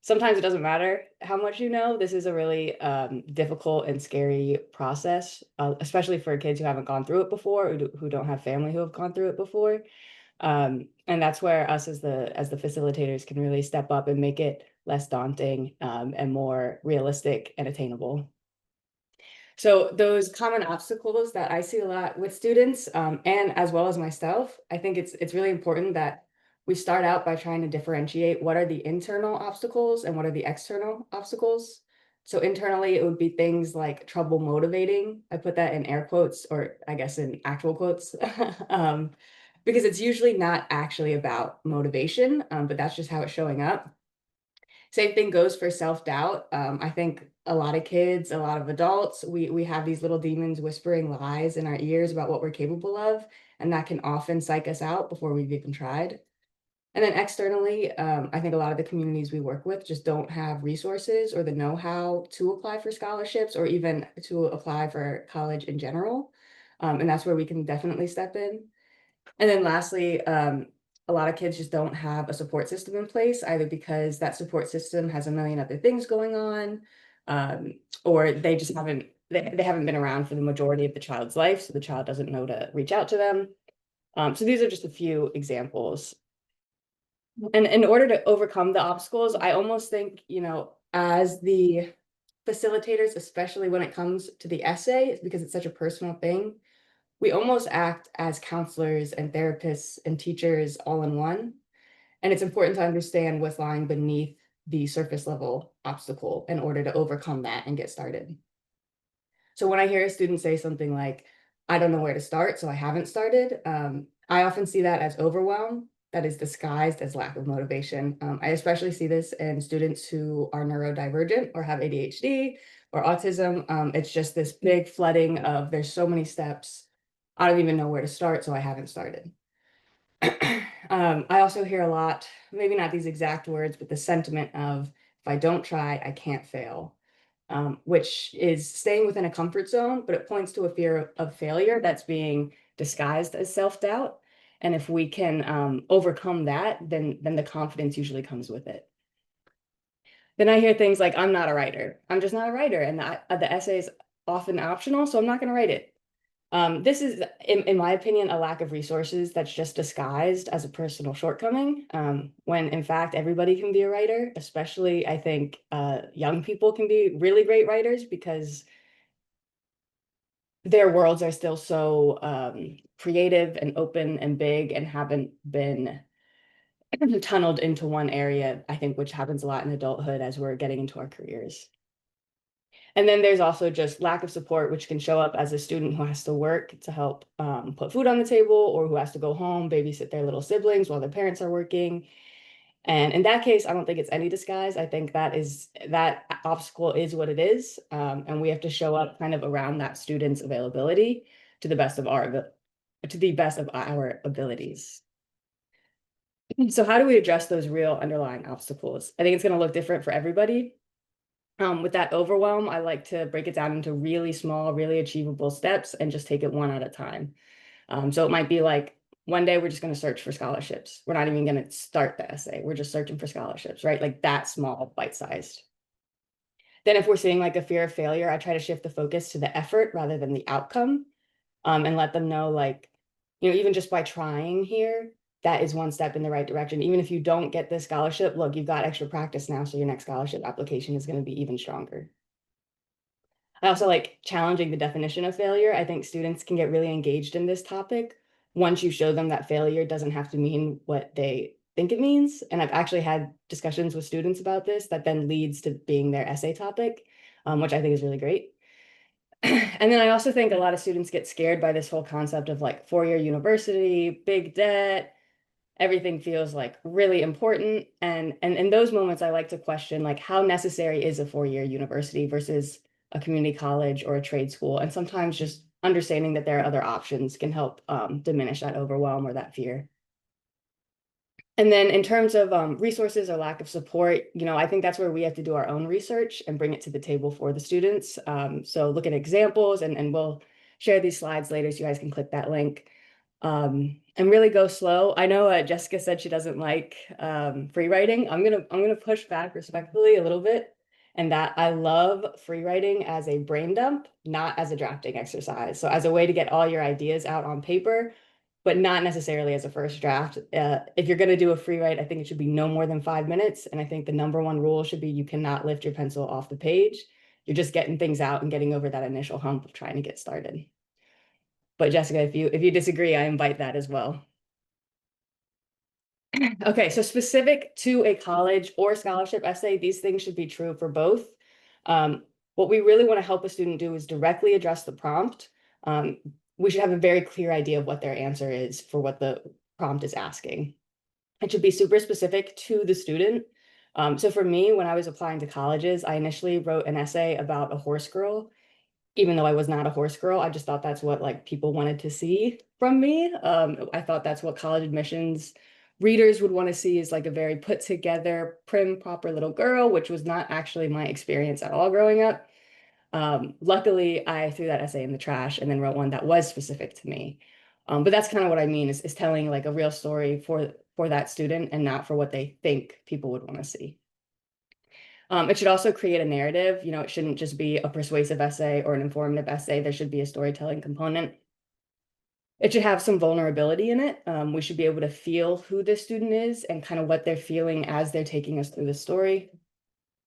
Speaker 4: sometimes it doesn't matter how much you know. This is a really difficult and scary process, especially for kids who haven't gone through it before, who don't have family who have gone through it before. And that's where us as the facilitators can really step up and make it less daunting and more realistic and attainable. So those common obstacles that I see a lot with students and as well as myself, I think it's really important that we start out by trying to differentiate what are the internal obstacles and what are the external obstacles. So internally, it would be things like trouble motivating. I put that in air quotes, or I guess in actual quotes, because it's usually not actually about motivation, but that's just how it's showing up. Same thing goes for self-doubt. I think a lot of kids, a lot of adults, we have these little demons whispering lies in our ears about what we're capable of, and that can often psych us out before we've even tried. And then externally, I think a lot of the communities we work with just don't have resources or the know-how to apply for scholarships or even to apply for college in general. And that's where we can definitely step in. And then lastly, a lot of kids just don't have a support system in place, either because that support system has a million other things going on, or they just haven't been around for the majority of the child's life, so the child doesn't know to reach out to them. So these are just a few examples. And in order to overcome the obstacles, I almost think, as the facilitators, especially when it comes to the essay, because it's such a personal thing, we almost act as counselors and therapists and teachers all in one. And it's important to understand what's lying beneath the surface level obstacle in order to overcome that and get started. So when I hear a student say something like, I don't know where to start, so I haven't started, I often see that as overwhelm that is disguised as lack of motivation. I especially see this in students who are neurodivergent or have ADHD or autism. It's just this big flooding of there's so many steps. I don't even know where to start, so I haven't started. I also hear a lot, maybe not these exact words, but the sentiment of, if I don't try, I can't fail, which is staying within a comfort zone, but it points to a fear of failure that's being disguised as self-doubt. And if we can overcome that, then the confidence usually comes with it. Then I hear things like, I'm not a writer. I'm just not a writer. And the essay is often optional, so I'm not going to write it. This is, in my opinion, a lack of resources that's just disguised as a personal shortcoming, when in fact everybody can be a writer. Especially, I think young people can be really great writers because their worlds are still so creative and open and big and haven't been tunneled into one area, I think, which happens a lot in adulthood as we're getting into our careers. And then there's also just lack of support, which can show up as a student who has to work to help put food on the table, or who has to go home, babysit their little siblings while their parents are working. And in that case, I don't think it's any disguise. I think that obstacle is what it is. And we have to show up kind of around that student's availability to the best of our abilities. So how do we address those real underlying obstacles? I think it's going to look different for everybody. With that overwhelm, I like to break it down into really small, really achievable steps and just take it one at a time. So it might be like, one day we're just going to search for scholarships. We're not even going to start the essay. We're just searching for scholarships, right? Like that small, bite-sized. Then if we're seeing like a fear of failure, I try to shift the focus to the effort rather than the outcome, and let them know, like, even just by trying here, that is one step in the right direction. Even if you don't get this scholarship, look, you've got extra practice now, so your next scholarship application is going to be even stronger. I also like challenging the definition of failure. I think students can get really engaged in this topic once you show them that failure doesn't have to mean what they think it means. And I've actually had discussions with students about this that then leads to being their essay topic, which I think is really great. And then I also think a lot of students get scared by this whole concept of like four-year university, big debt, everything feels like really important. And in those moments, I like to question, like, how necessary is a four-year university versus a community college or a trade school? And sometimes just understanding that there are other options can help diminish that overwhelm or that fear. And then in terms of resources or lack of support, I think that's where we have to do our own research and bring it to the table for the students. So look at examples, and we'll share these slides later so you guys can click that link. And really go slow. I know Jessica said she doesn't like free writing. I'm gonna push back respectfully a little bit, and that I love free writing as a brain dump, not as a drafting exercise. So as a way to get all your ideas out on paper, but not necessarily as a first draft. If you're gonna do a free write, I think it should be no more than 5 minutes. And I think the number one rule should be you cannot lift your pencil off the page. You're just getting things out and getting over that initial hump of trying to get started. But Jessica, if you disagree, I invite that as well. Okay, so specific to a college or scholarship essay, these things should be true for both. What we really want to help a student do is directly address the prompt. We should have a very clear idea of what their answer is for what the prompt is asking. It should be super specific to the student. So for me, when I was applying to colleges, I initially wrote an essay about a horse girl. Even though I was not a horse girl, I just thought that's what like people wanted to see from me. I thought that's what college admissions readers would want to see, is like a very put together, prim, proper little girl, which was not actually my experience at all growing up. Luckily, I threw that essay in the trash and then wrote one that was specific to me. But that's kind of what I mean, is telling like a real story for that student and not for what they think people would want to see. It should also create a narrative. It shouldn't just be a persuasive essay or an informative essay. There should be a storytelling component. It should have some vulnerability in it. We should be able to feel who this student is and kind of what they're feeling as they're taking us through the story.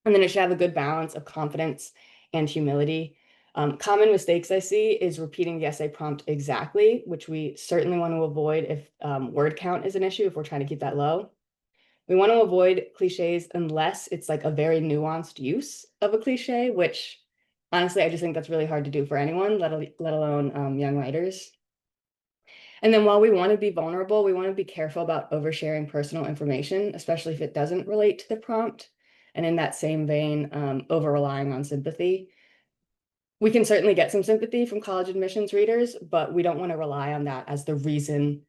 Speaker 4: And then it should have a good balance of confidence and humility. Common mistakes I see is repeating the essay prompt exactly, which we certainly want to avoid if word count is an issue, if we're trying to keep that low. We want to avoid cliches unless it's like a very nuanced use of a cliche, which honestly, I just think that's really hard to do for anyone, let alone young writers. And then while we want to be vulnerable, we want to be careful about oversharing personal information, especially if it doesn't relate to the prompt. And in that same vein, over-relying on sympathy. We can certainly get some sympathy from college admissions readers, but we don't want to rely on that as the reason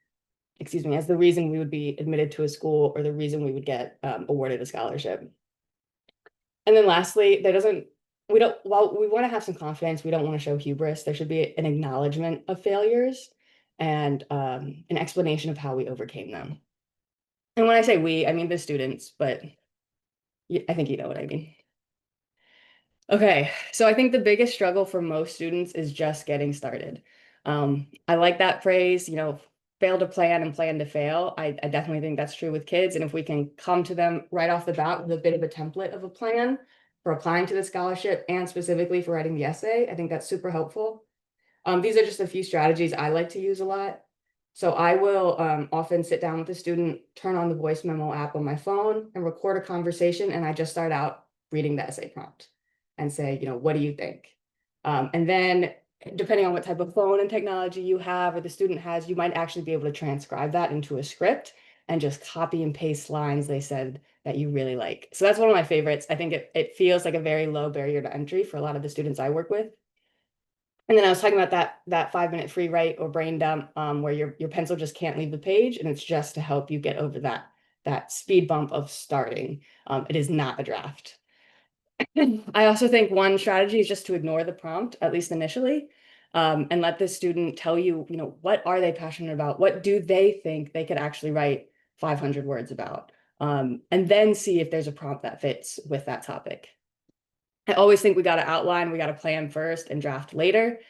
Speaker 4: we would be admitted to a school or the reason we would get awarded a scholarship. And then lastly, while we want to have some confidence, we don't want to show hubris. There should be an acknowledgement of failures and an explanation of how we overcame them. And when I say we, I mean the students, but I think you know what I mean. Okay, so I think the biggest struggle for most students is just getting started. I like that phrase, fail to plan and plan to fail. I definitely think that's true with kids. And if we can come to them right off the bat with a bit of a template of a plan for applying to the scholarship and specifically for writing the essay, I think that's super helpful. These are just a few strategies I like to use a lot. So I will often sit down with the student, turn on the voice memo app on my phone and record a conversation. And I just start out reading the essay prompt. and say, what do you think? And then depending on what type of phone and technology you have or the student has, you might actually be able to transcribe that into a script and just copy and paste lines they said that you really like. So that's one of my favorites. I think it feels like a very low barrier to entry for a lot of the students I work with. And then I was talking about that 5-minute free write or brain dump, where your pencil just can't leave the page, and it's just to help you get over that speed bump of starting. It is not a draft. I also think one strategy is just to ignore the prompt, at least initially, and let the student tell you, what are they passionate about? What do they think they could actually write 500 words about? And then see if there's a prompt that fits with that topic. I always think we got to outline, we got to plan first and draft later.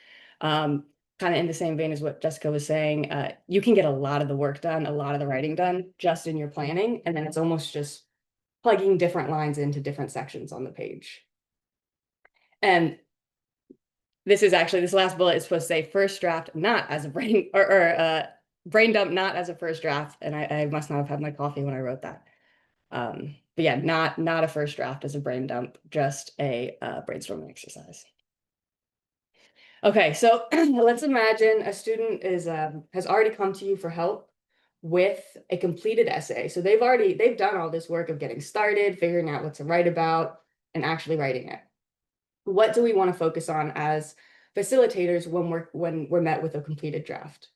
Speaker 4: Kind of in the same vein as what Jessica was saying, you can get a lot of the work done, a lot of the writing done just in your planning, and then it's almost just plugging different lines into different sections on the page. And this last bullet is supposed to say first draft, not as a brain or brain dump, not as a first draft. And I must not have had my coffee when I wrote that. But yeah, not a first draft as a brain dump, just a brainstorming exercise. Okay, so let's imagine a student has already come to you for help with a completed essay. So they've done all this work of getting started, figuring out what to write about, and actually writing it. What do we want to focus on as facilitators when we're met with a completed draft?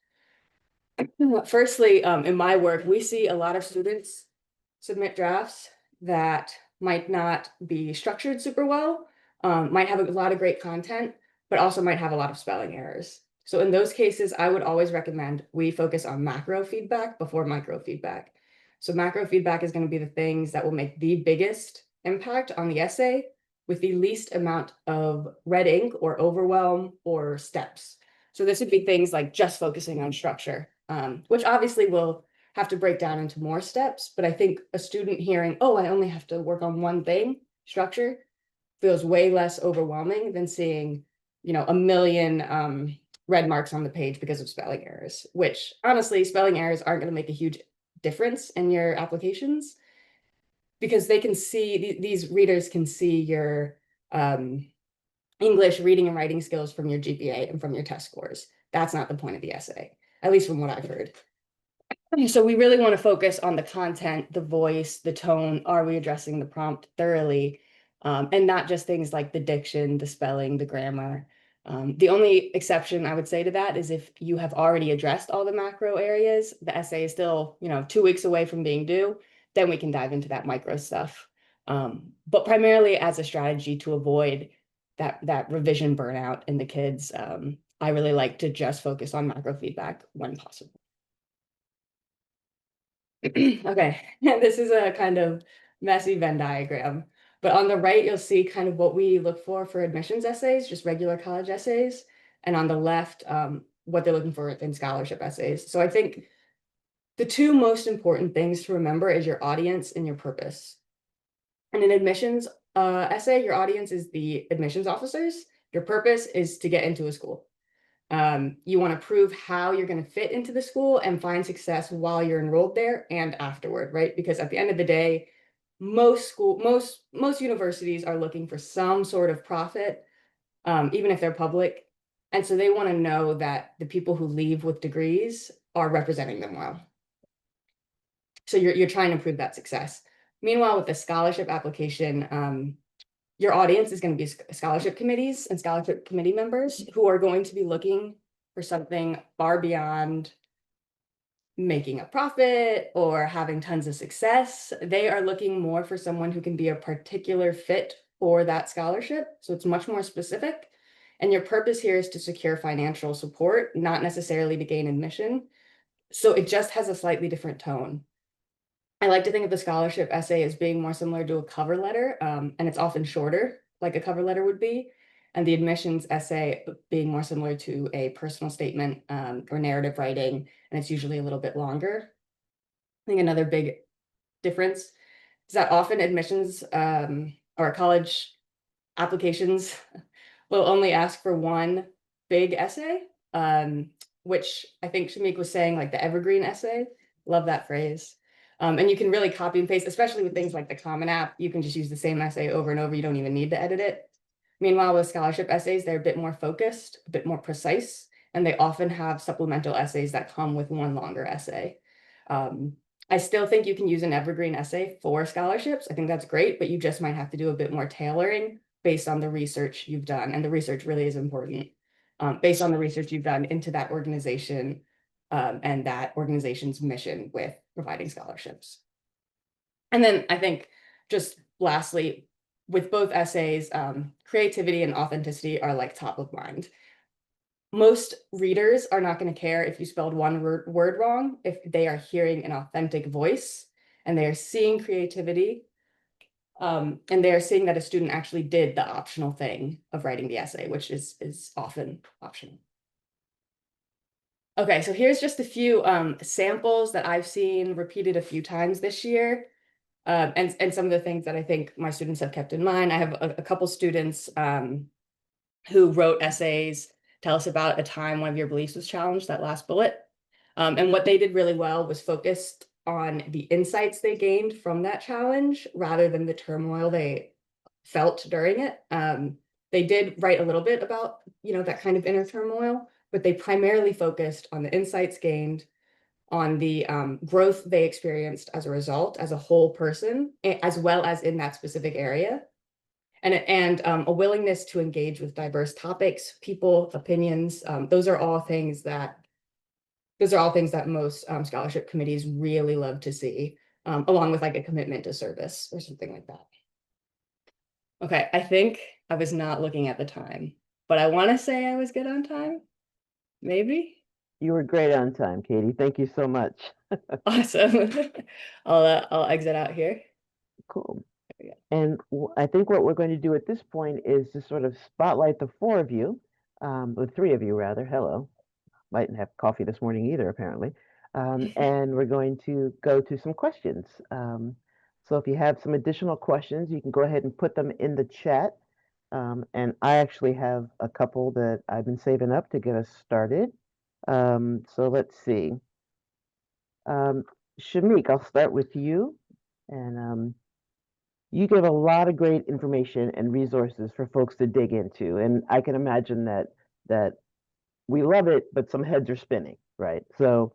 Speaker 4: Firstly, in my work, we see a lot of students submit drafts that might not be structured super well, might have a lot of great content, but also might have a lot of spelling errors. So in those cases, I would always recommend we focus on macro feedback before micro feedback. So macro feedback is going to be the things that will make the biggest impact on the essay with the least amount of red ink or overwhelm or steps. So this would be things like just focusing on structure, which obviously will have to break down into more steps. But I think a student hearing, oh, I only have to work on one thing, structure, feels way less overwhelming than seeing, a million red marks on the page because of spelling errors, which honestly, spelling errors aren't going to make a huge difference in your applications because they can see, these readers can see your English reading and writing skills from your GPA and from your test scores. That's not the point of the essay, at least from what I've heard. So we really want to focus on the content, the voice, the tone. Are we addressing the prompt thoroughly? And not just things like the diction, the spelling, the grammar. The only exception I would say to that is if you have already addressed all the macro areas, the essay is still, 2 weeks away from being due, then we can dive into that micro stuff. But primarily as a strategy to avoid that revision burnout in the kids, I really like to just focus on macro feedback when possible. Okay, this is a kind of messy Venn diagram, but on the right, you'll see kind of what we look for admissions essays, just regular college essays. And on the left, what they're looking for in scholarship essays. So I think the two most important things to remember is your audience and your purpose. In an admissions essay, your audience is the admissions officers. Your purpose is to get into a school. You want to prove how you're going to fit into the school and find success while you're enrolled there and afterward, right? Because at the end of the day, most universities are looking for some sort of profit, even if they're public. And so they want to know that the people who leave with degrees are representing them well. So you're trying to prove that success. Meanwhile, with the scholarship application, your audience is going to be scholarship committees and scholarship committee members who are going to be looking for something far beyond making a profit or having tons of success. They are looking more for someone who can be a particular fit for that scholarship. So it's much more specific. And your purpose here is to secure financial support, not necessarily to gain admission. So it just has a slightly different tone. I like to think of the scholarship essay as being more similar to a cover letter, and it's often shorter, like a cover letter would be, and the admissions essay being more similar to a personal statement or narrative writing, and it's usually a little bit longer. I think another big difference is that often admissions or college applications will only ask for one big essay, which I think Shamik was saying, like the evergreen essay. Love that phrase. And you can really copy and paste, especially with things like the Common App. You can just use the same essay over and over. You don't even need to edit it. Meanwhile, with scholarship essays, they're a bit more focused, a bit more precise, and they often have supplemental essays that come with one longer essay. I still think you can use an evergreen essay for scholarships. I think that's great, but you just might have to do a bit more tailoring based on the research you've done. And the research really is important, based on the research you've done into that organization, and that organization's mission with providing scholarships. And then I think just lastly, with both essays, creativity and authenticity are like top of mind. Most readers are not going to care if you spelled one word wrong, if they are hearing an authentic voice and they are seeing creativity, and they are seeing that a student actually did the optional thing of writing the essay, which is often optional. Okay, so here's just a few samples that I've seen repeated a few times this year. And some of the things that I think my students have kept in mind. I have a couple students who wrote essays, tell us about a time one of your beliefs was challenged, that last bullet. And what they did really well was focused on the insights they gained from that challenge rather than the turmoil they felt during it. They did write a little bit about, that kind of inner turmoil, but they primarily focused on the insights gained, on the growth they experienced as a result, as a whole person, as well as in that specific area. And a willingness to engage with diverse topics, people, opinions. Those are all things that most scholarship committees really love to see, along with like a commitment to service or something like that. Okay, I think I was not looking at the time, but I want to say I was good on time. Maybe.
Speaker 1: You were great on time, Katie. Thank you so much.
Speaker 4: Awesome. I'll exit out here.
Speaker 1: Cool.
Speaker 4: Yeah.
Speaker 1: And I think what we're going to do at this point is to sort of spotlight the four of you, the three of you rather. Hello. Mightn't have coffee this morning either, apparently. And we're going to go to some questions. So if you have some additional questions, you can go ahead and put them in the chat. And I actually have a couple that I've been saving up to get us started. So let's see. Shamik, I'll start with you. And you give a lot of great information and resources for folks to dig into. And I can imagine that we love it, but some heads are spinning, right? So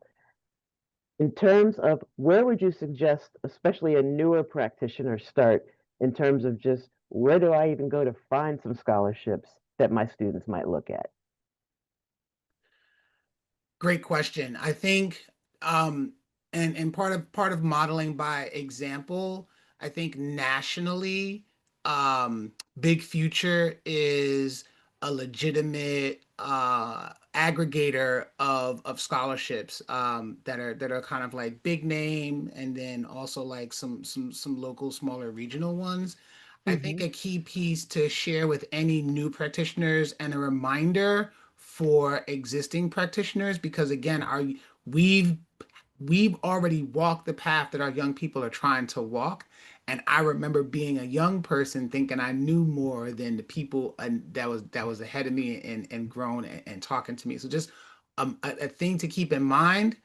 Speaker 1: in terms of where would you suggest, especially a newer practitioner, start in terms of just where do I even go to find some scholarships that my students might look at?
Speaker 2: Great question. I think, and part of modeling by example, I think nationally, Big Future is a legitimate aggregator of scholarships that are kind of like big name, and then also like some local smaller regional ones. I think a key piece to share with any new practitioners and a reminder for existing practitioners, because again, we've already walked the path that our young people are trying to walk. And I remember being a young person thinking I knew more than the people that was ahead of me and grown and talking to me. So just a thing to keep in mind: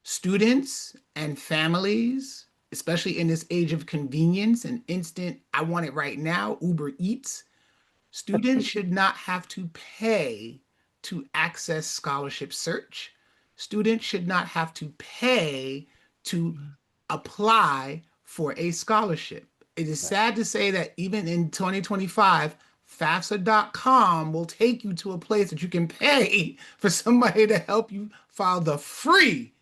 Speaker 2: students and families, especially in this age of convenience and instant, I want it right now, Uber Eats, students should not have to pay to access scholarship search. Students should not have to pay to apply for a scholarship. It is sad to say that even in 2025, FAFSA.com will take you to a place that you can pay for somebody to help you file the free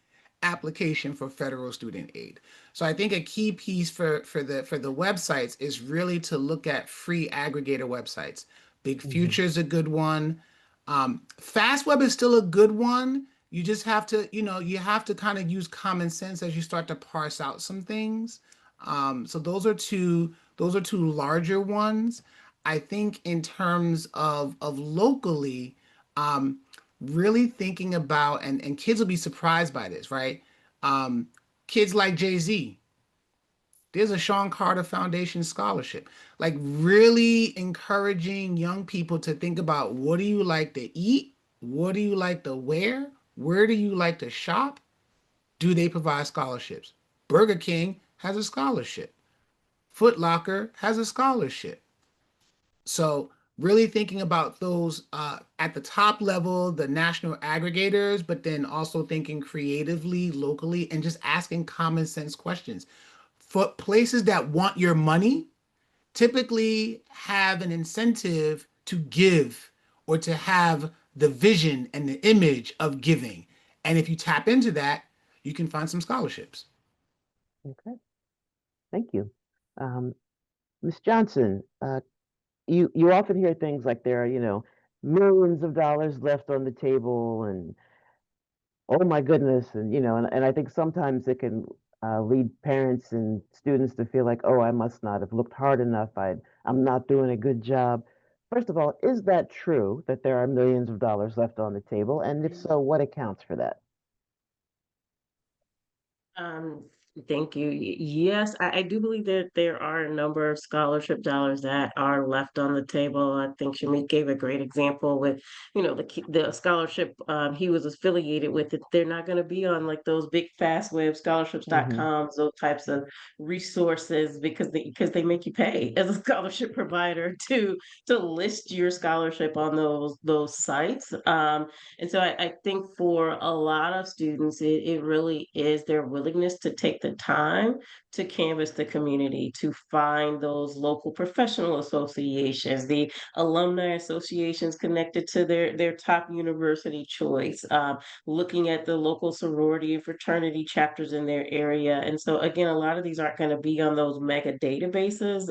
Speaker 2: application for federal student aid. So I think a key piece for the websites is really to look at free aggregator websites. Big Future is a good one. FastWeb is still a good one. You just have to, you have to kind of use common sense as you start to parse out some things. So those are two larger ones. I think in terms of locally, really thinking about, and kids will be surprised by this, right? Kids like Jay-Z, there's a Sean Carter Foundation scholarship. Like really encouraging young people to think about, what do you like to eat? What do you like to wear? Where do you like to shop? Do they provide scholarships? Burger King has a scholarship. Foot Locker has a scholarship. So really thinking about those at the top level, the national aggregators, but then also thinking creatively, locally, and just asking common sense questions. For places that want your money, typically have an incentive to give or to have the vision and the image of giving. And if you tap into that, you can find some scholarships.
Speaker 1: Okay, thank you. Ms. Johnson, you often hear things like there are, millions of dollars left on the table and oh my goodness, and and I think sometimes it can lead parents and students to feel like, oh, I must not have looked hard enough. I'm not doing a good job. First of all, is that true that there are millions of dollars left on the table? And if so, what accounts for that?
Speaker 3: Um, Thank you. Yes, I do believe that there are a number of scholarship dollars that are left on the table. I think Shamik gave a great example with, the scholarship he was affiliated with. It, they're not going to be on like those big fast web
Speaker 1: Hmm.
Speaker 3: scholarships.com, those types of resources because they make you pay as a scholarship provider to list your scholarship on those sites. And so I think for a lot of students, it really is their willingness to take the time to canvass the community, to find those local professional associations, the alumni associations connected to their top university choice, looking at the local sorority and fraternity chapters in their area. And so, again, a lot of these aren't going to be on those mega databases.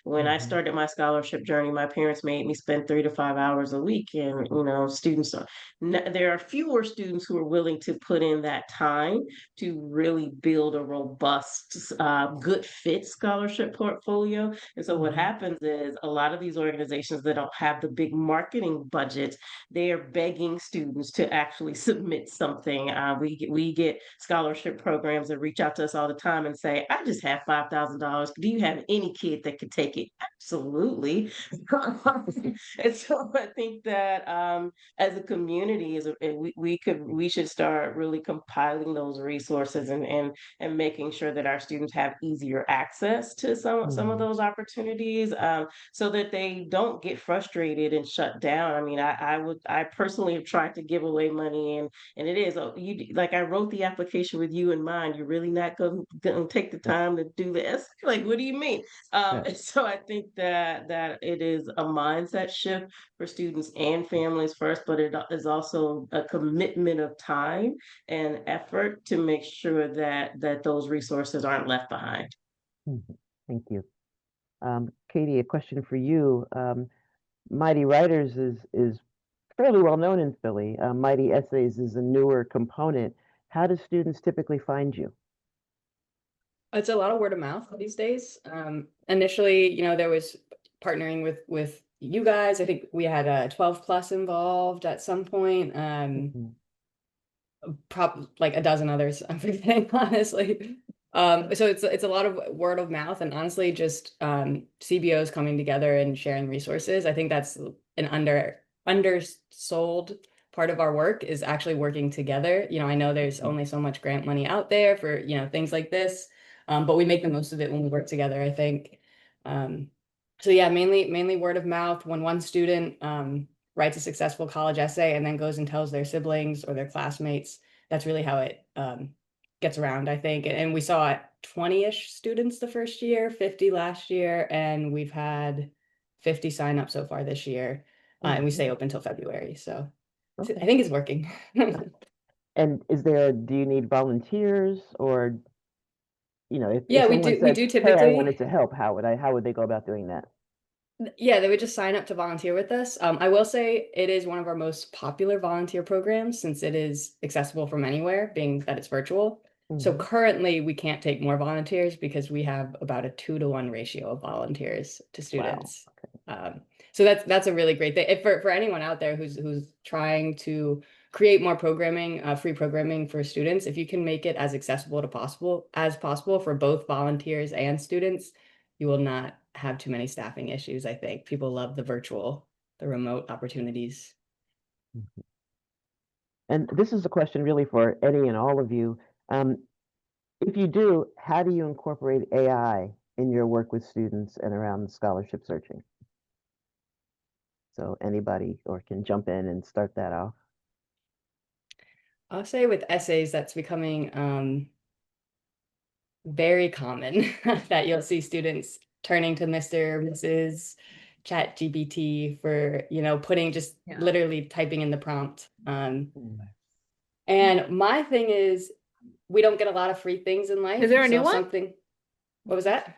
Speaker 3: When I
Speaker 1: Hmm.
Speaker 3: started my scholarship journey, my parents made me spend 3 to 5 hours a week, and students there are fewer students who are willing to put in that time to really build a robust, good fit scholarship portfolio. And so what
Speaker 1: Hmm.
Speaker 3: happens is a lot of these organizations that don't have the big marketing budgets, they are begging students to actually submit something. We get scholarship programs that reach out to us all the time and say, "I just have $5,000. Do you have any kid that could take it?" Absolutely. And so I think that as a community, we should start really compiling those resources and making sure that our students have easier access to some of
Speaker 1: Hmm.
Speaker 3: those opportunities, so that they don't get frustrated and shut down. I mean, I personally have tried to give away money, and it is, oh, like, I wrote the application with you in mind. You're really not going to take the time to do this? Like, what do you mean?
Speaker 1: Yeah.
Speaker 3: And so I think that it is a mindset shift for students and families first, but it is also a commitment of time and effort to make sure that those resources aren't left behind.
Speaker 1: Mhm. Thank you. Katie, a question for you. Mighty Writers is fairly well known in Philly. Mighty Essays is a newer component. How do students typically find you?
Speaker 4: It's a lot of word of mouth these days. Initially, there was partnering with you guys. I think we had a 12 plus involved at some point.
Speaker 1: Mhm.
Speaker 4: Like a dozen others, I'm forgetting, honestly. So it's a lot of word of mouth, and honestly just CBOs coming together and sharing resources. I think that's an undersold part of our work, is actually working together. I know there's
Speaker 1: Mhm.
Speaker 4: only so much grant money out there for things like this, but we make the most of it when we work together, I think. So yeah, mainly word of mouth. When one student writes a successful college essay and then goes and tells their siblings or their classmates, that's really how it gets around, I think. And we saw 20-ish students the first year, 50 last year, and we've had 50 sign up so far this year. And we
Speaker 1: Mhm.
Speaker 4: stay open till February. So I
Speaker 1: Okay.
Speaker 4: think it's working.
Speaker 1: And do you need volunteers or, if
Speaker 4: Yeah, we
Speaker 1: someone
Speaker 4: do we
Speaker 1: said,
Speaker 4: do
Speaker 1: hey, I wanted
Speaker 4: typically.
Speaker 1: to help, how would they go about doing that?
Speaker 4: Yeah, they would just sign up to volunteer with us. I will say it is one of our most popular volunteer programs since it is accessible from anywhere, being that it's virtual. So
Speaker 1: Hmm.
Speaker 4: currently we can't take more volunteers because we have about a 2-to-1 ratio of volunteers to
Speaker 1: Wow.
Speaker 4: students. Um, so that's a really great thing. If for anyone out there who's trying to create more programming, free programming for students, if you can make it as accessible as possible for both volunteers and students, you will not have too many staffing issues, I think. People love the remote opportunities.
Speaker 1: Mhm. And this is a question really for Eddie and all of you. Um, if you do, how do you incorporate AI in your work with students and around scholarship searching? So anybody or can jump in and start that off.
Speaker 4: I'll say with essays, that's becoming very common that you'll see students turning to Mr. or Mrs. ChatGPT for, putting just
Speaker 5: Yeah.
Speaker 4: literally typing in the prompt. And my thing is, we don't get a lot of free things in life.
Speaker 5: Is there a
Speaker 4: so
Speaker 5: new one?
Speaker 4: something, what was that?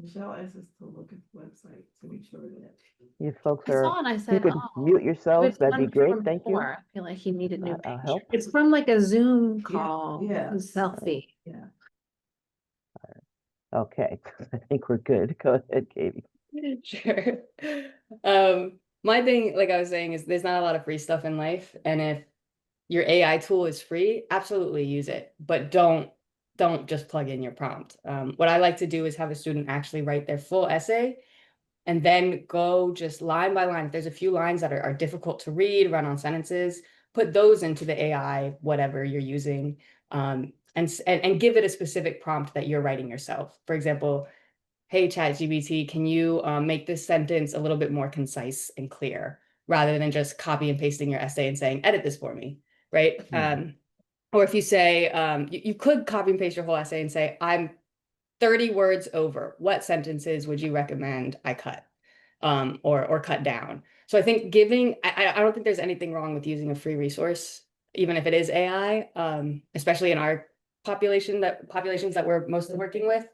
Speaker 3: Michelle asked us to look at the website to make sure that.
Speaker 1: You folks
Speaker 5: I
Speaker 1: are,
Speaker 5: saw and I
Speaker 1: if you
Speaker 5: said,
Speaker 1: could
Speaker 5: oh,
Speaker 1: mute yourselves,
Speaker 5: it's
Speaker 1: that'd be
Speaker 5: one
Speaker 1: great.
Speaker 5: from
Speaker 1: Thank you.
Speaker 5: before. I feel like he needed new
Speaker 1: I'll
Speaker 5: picture.
Speaker 1: help.
Speaker 5: It's from like a Zoom
Speaker 3: Yeah,
Speaker 5: call.
Speaker 3: yeah.
Speaker 5: Selfie.
Speaker 3: Yeah.
Speaker 1: Okay, I think we're good. Go ahead, Katie.
Speaker 4: Sure. My thing, like I was saying, is there's not a lot of free stuff in life. And if your AI tool is free, absolutely use it, but don't just plug in your prompt. What I like to do is have a student actually write their full essay and then go just line by line. If there's a few lines that are difficult to read, run on sentences, put those into the AI, whatever you're using, and give it a specific prompt that you're writing yourself. For example, hey, ChatGPT, can you make this sentence a little bit more concise and clear, rather than just copy and pasting your essay and saying, edit this for me, right? Or if you say, you could copy and paste your whole essay and say, I'm 30 words over. What sentences would you recommend I cut or cut down? So I think I don't think there's anything wrong with using a free resource, even if it is AI, especially in our populations that we're mostly working with.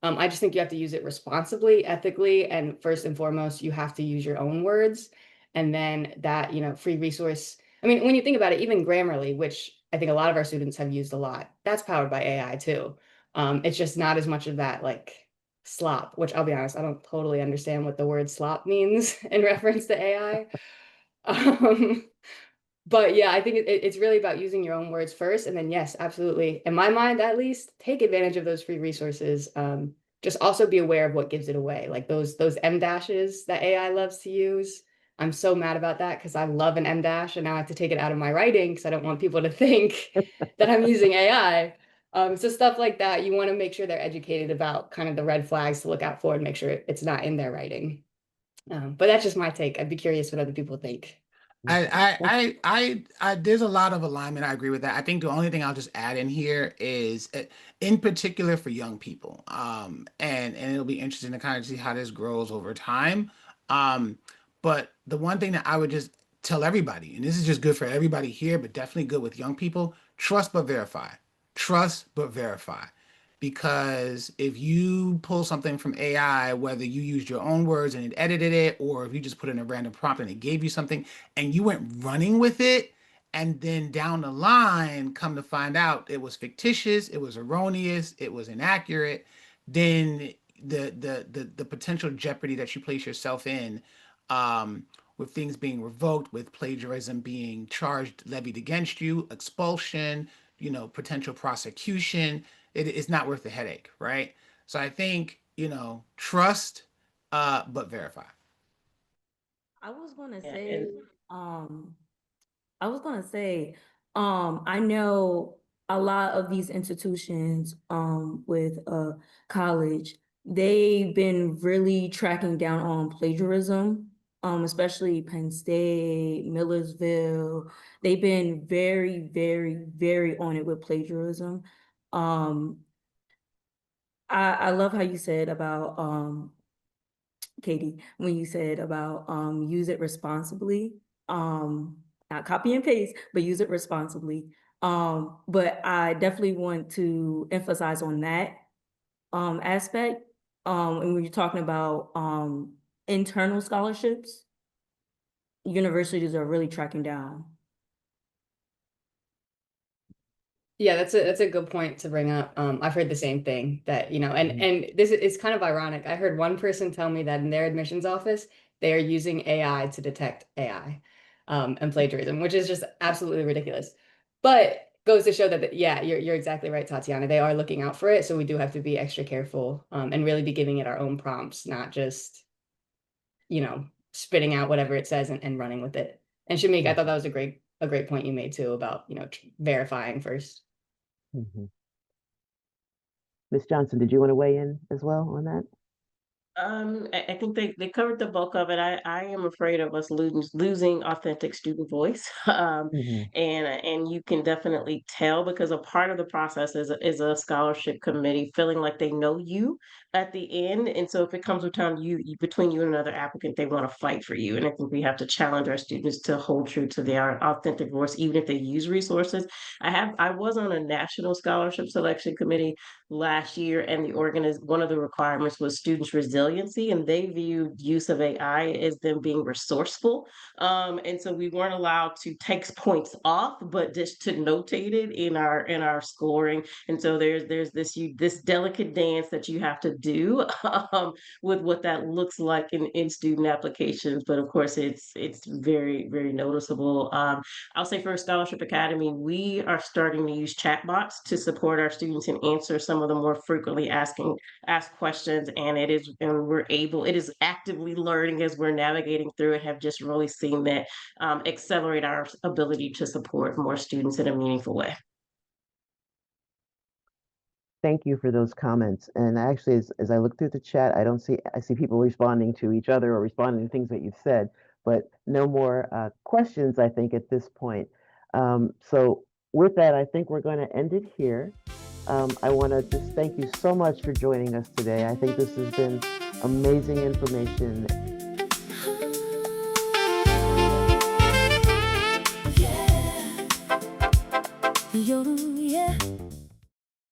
Speaker 4: I just think you have to use it responsibly, ethically, and first and foremost, you have to use your own words. And then that, free resource. I mean, when you think about it, even Grammarly, which I think a lot of our students have used a lot, that's powered by AI too. It's just not as much of that like slop, which I'll be honest, I don't totally understand what the word slop means in reference to AI. But yeah, I think it's really about using your own words first. And then, yes, absolutely. In my mind, at least, take advantage of those free resources. Just also be aware of what gives it away. Like those M dashes that AI loves to use. I'm so mad about that because I love an M dash and now I have to take it out of my writing because I don't want people to think that I'm using AI. So stuff like that, you want to make sure they're educated about kind of the red flags to look out for and make sure it's not in their writing. But that's just my take. I'd be curious what other people think.
Speaker 2: There's a lot of alignment. I agree with that. I think the only thing I'll just add in here is, in particular for young people, and it'll be interesting to kind of see how this grows over time. But the one thing that I would just tell everybody, and this is just good for everybody here, but definitely good with young people: trust but verify. Trust but verify. Because if you pull something from AI, whether you used your own words and it edited it, or if you just put in a random prompt and it gave you something and you went running with it, and then down the line come to find out it was fictitious, it was erroneous, it was inaccurate, then the potential jeopardy that you place yourself in, with things being revoked, with plagiarism being charged, levied against you, expulsion, potential prosecution, it is not worth the headache, right? So I think, trust, but verify.
Speaker 6: I was gonna
Speaker 3: Yeah,
Speaker 6: say,
Speaker 3: and
Speaker 6: I was gonna say, I know a lot of these institutions, with college, they've been really tracking down on plagiarism, especially Penn State, Millersville. They've been very, very, very on it with plagiarism. Um, I love how you said about Katie, when you said about use it responsibly, not copy and paste, but use it responsibly. But I definitely want to emphasize on that aspect. And when you're talking about internal scholarships, universities are really tracking down.
Speaker 4: Yeah, that's a good point to bring up. I've heard the same thing that, and this is kind of ironic. I heard one person tell me that in their admissions office, they are using AI to detect AI, and plagiarism, which is just absolutely ridiculous. But goes to show that, yeah, you're exactly right, Tatiana. They are looking out for it, so we do have to be extra careful, and really be giving it our own prompts, not just, spitting out whatever it says and running with it. And Shamik, I thought that was a great point you made too about, verifying first.
Speaker 1: Ms. Johnson, did you want to weigh in as well on that?
Speaker 3: I think they covered the bulk of it. I am afraid of us losing authentic student voice.
Speaker 1: Mhm.
Speaker 3: And you can definitely tell because a part of the process is a scholarship committee feeling like they know you at the end. And so if it comes to time between you and another applicant, they want to fight for you. And I think we have to challenge our students to hold true to their authentic voice, even if they use resources. I was on a national scholarship selection committee last year, and one of the requirements was students' resiliency, and they viewed use of AI as them being resourceful. And so we weren't allowed to take points off, but just to notate it in our scoring. And so there's this delicate dance that you have to do with what that looks like in student applications. But of course, it's very very noticeable. I'll say for Scholarship Academy, we are starting to use chatbots to support our students and answer some of the more frequently asked questions. And it is actively learning as we're navigating through it, have just really seen that accelerate our ability to support more students in a meaningful way.
Speaker 1: Thank you for those comments. And actually, as I look through the chat, I see people responding to each other or responding to things that you've said, but no more questions, I think, at this point. So with that, I think we're going to end it here. I want to just thank you so much for joining us today. I think this has been amazing information.
Speaker 7: Yeah. Yeah.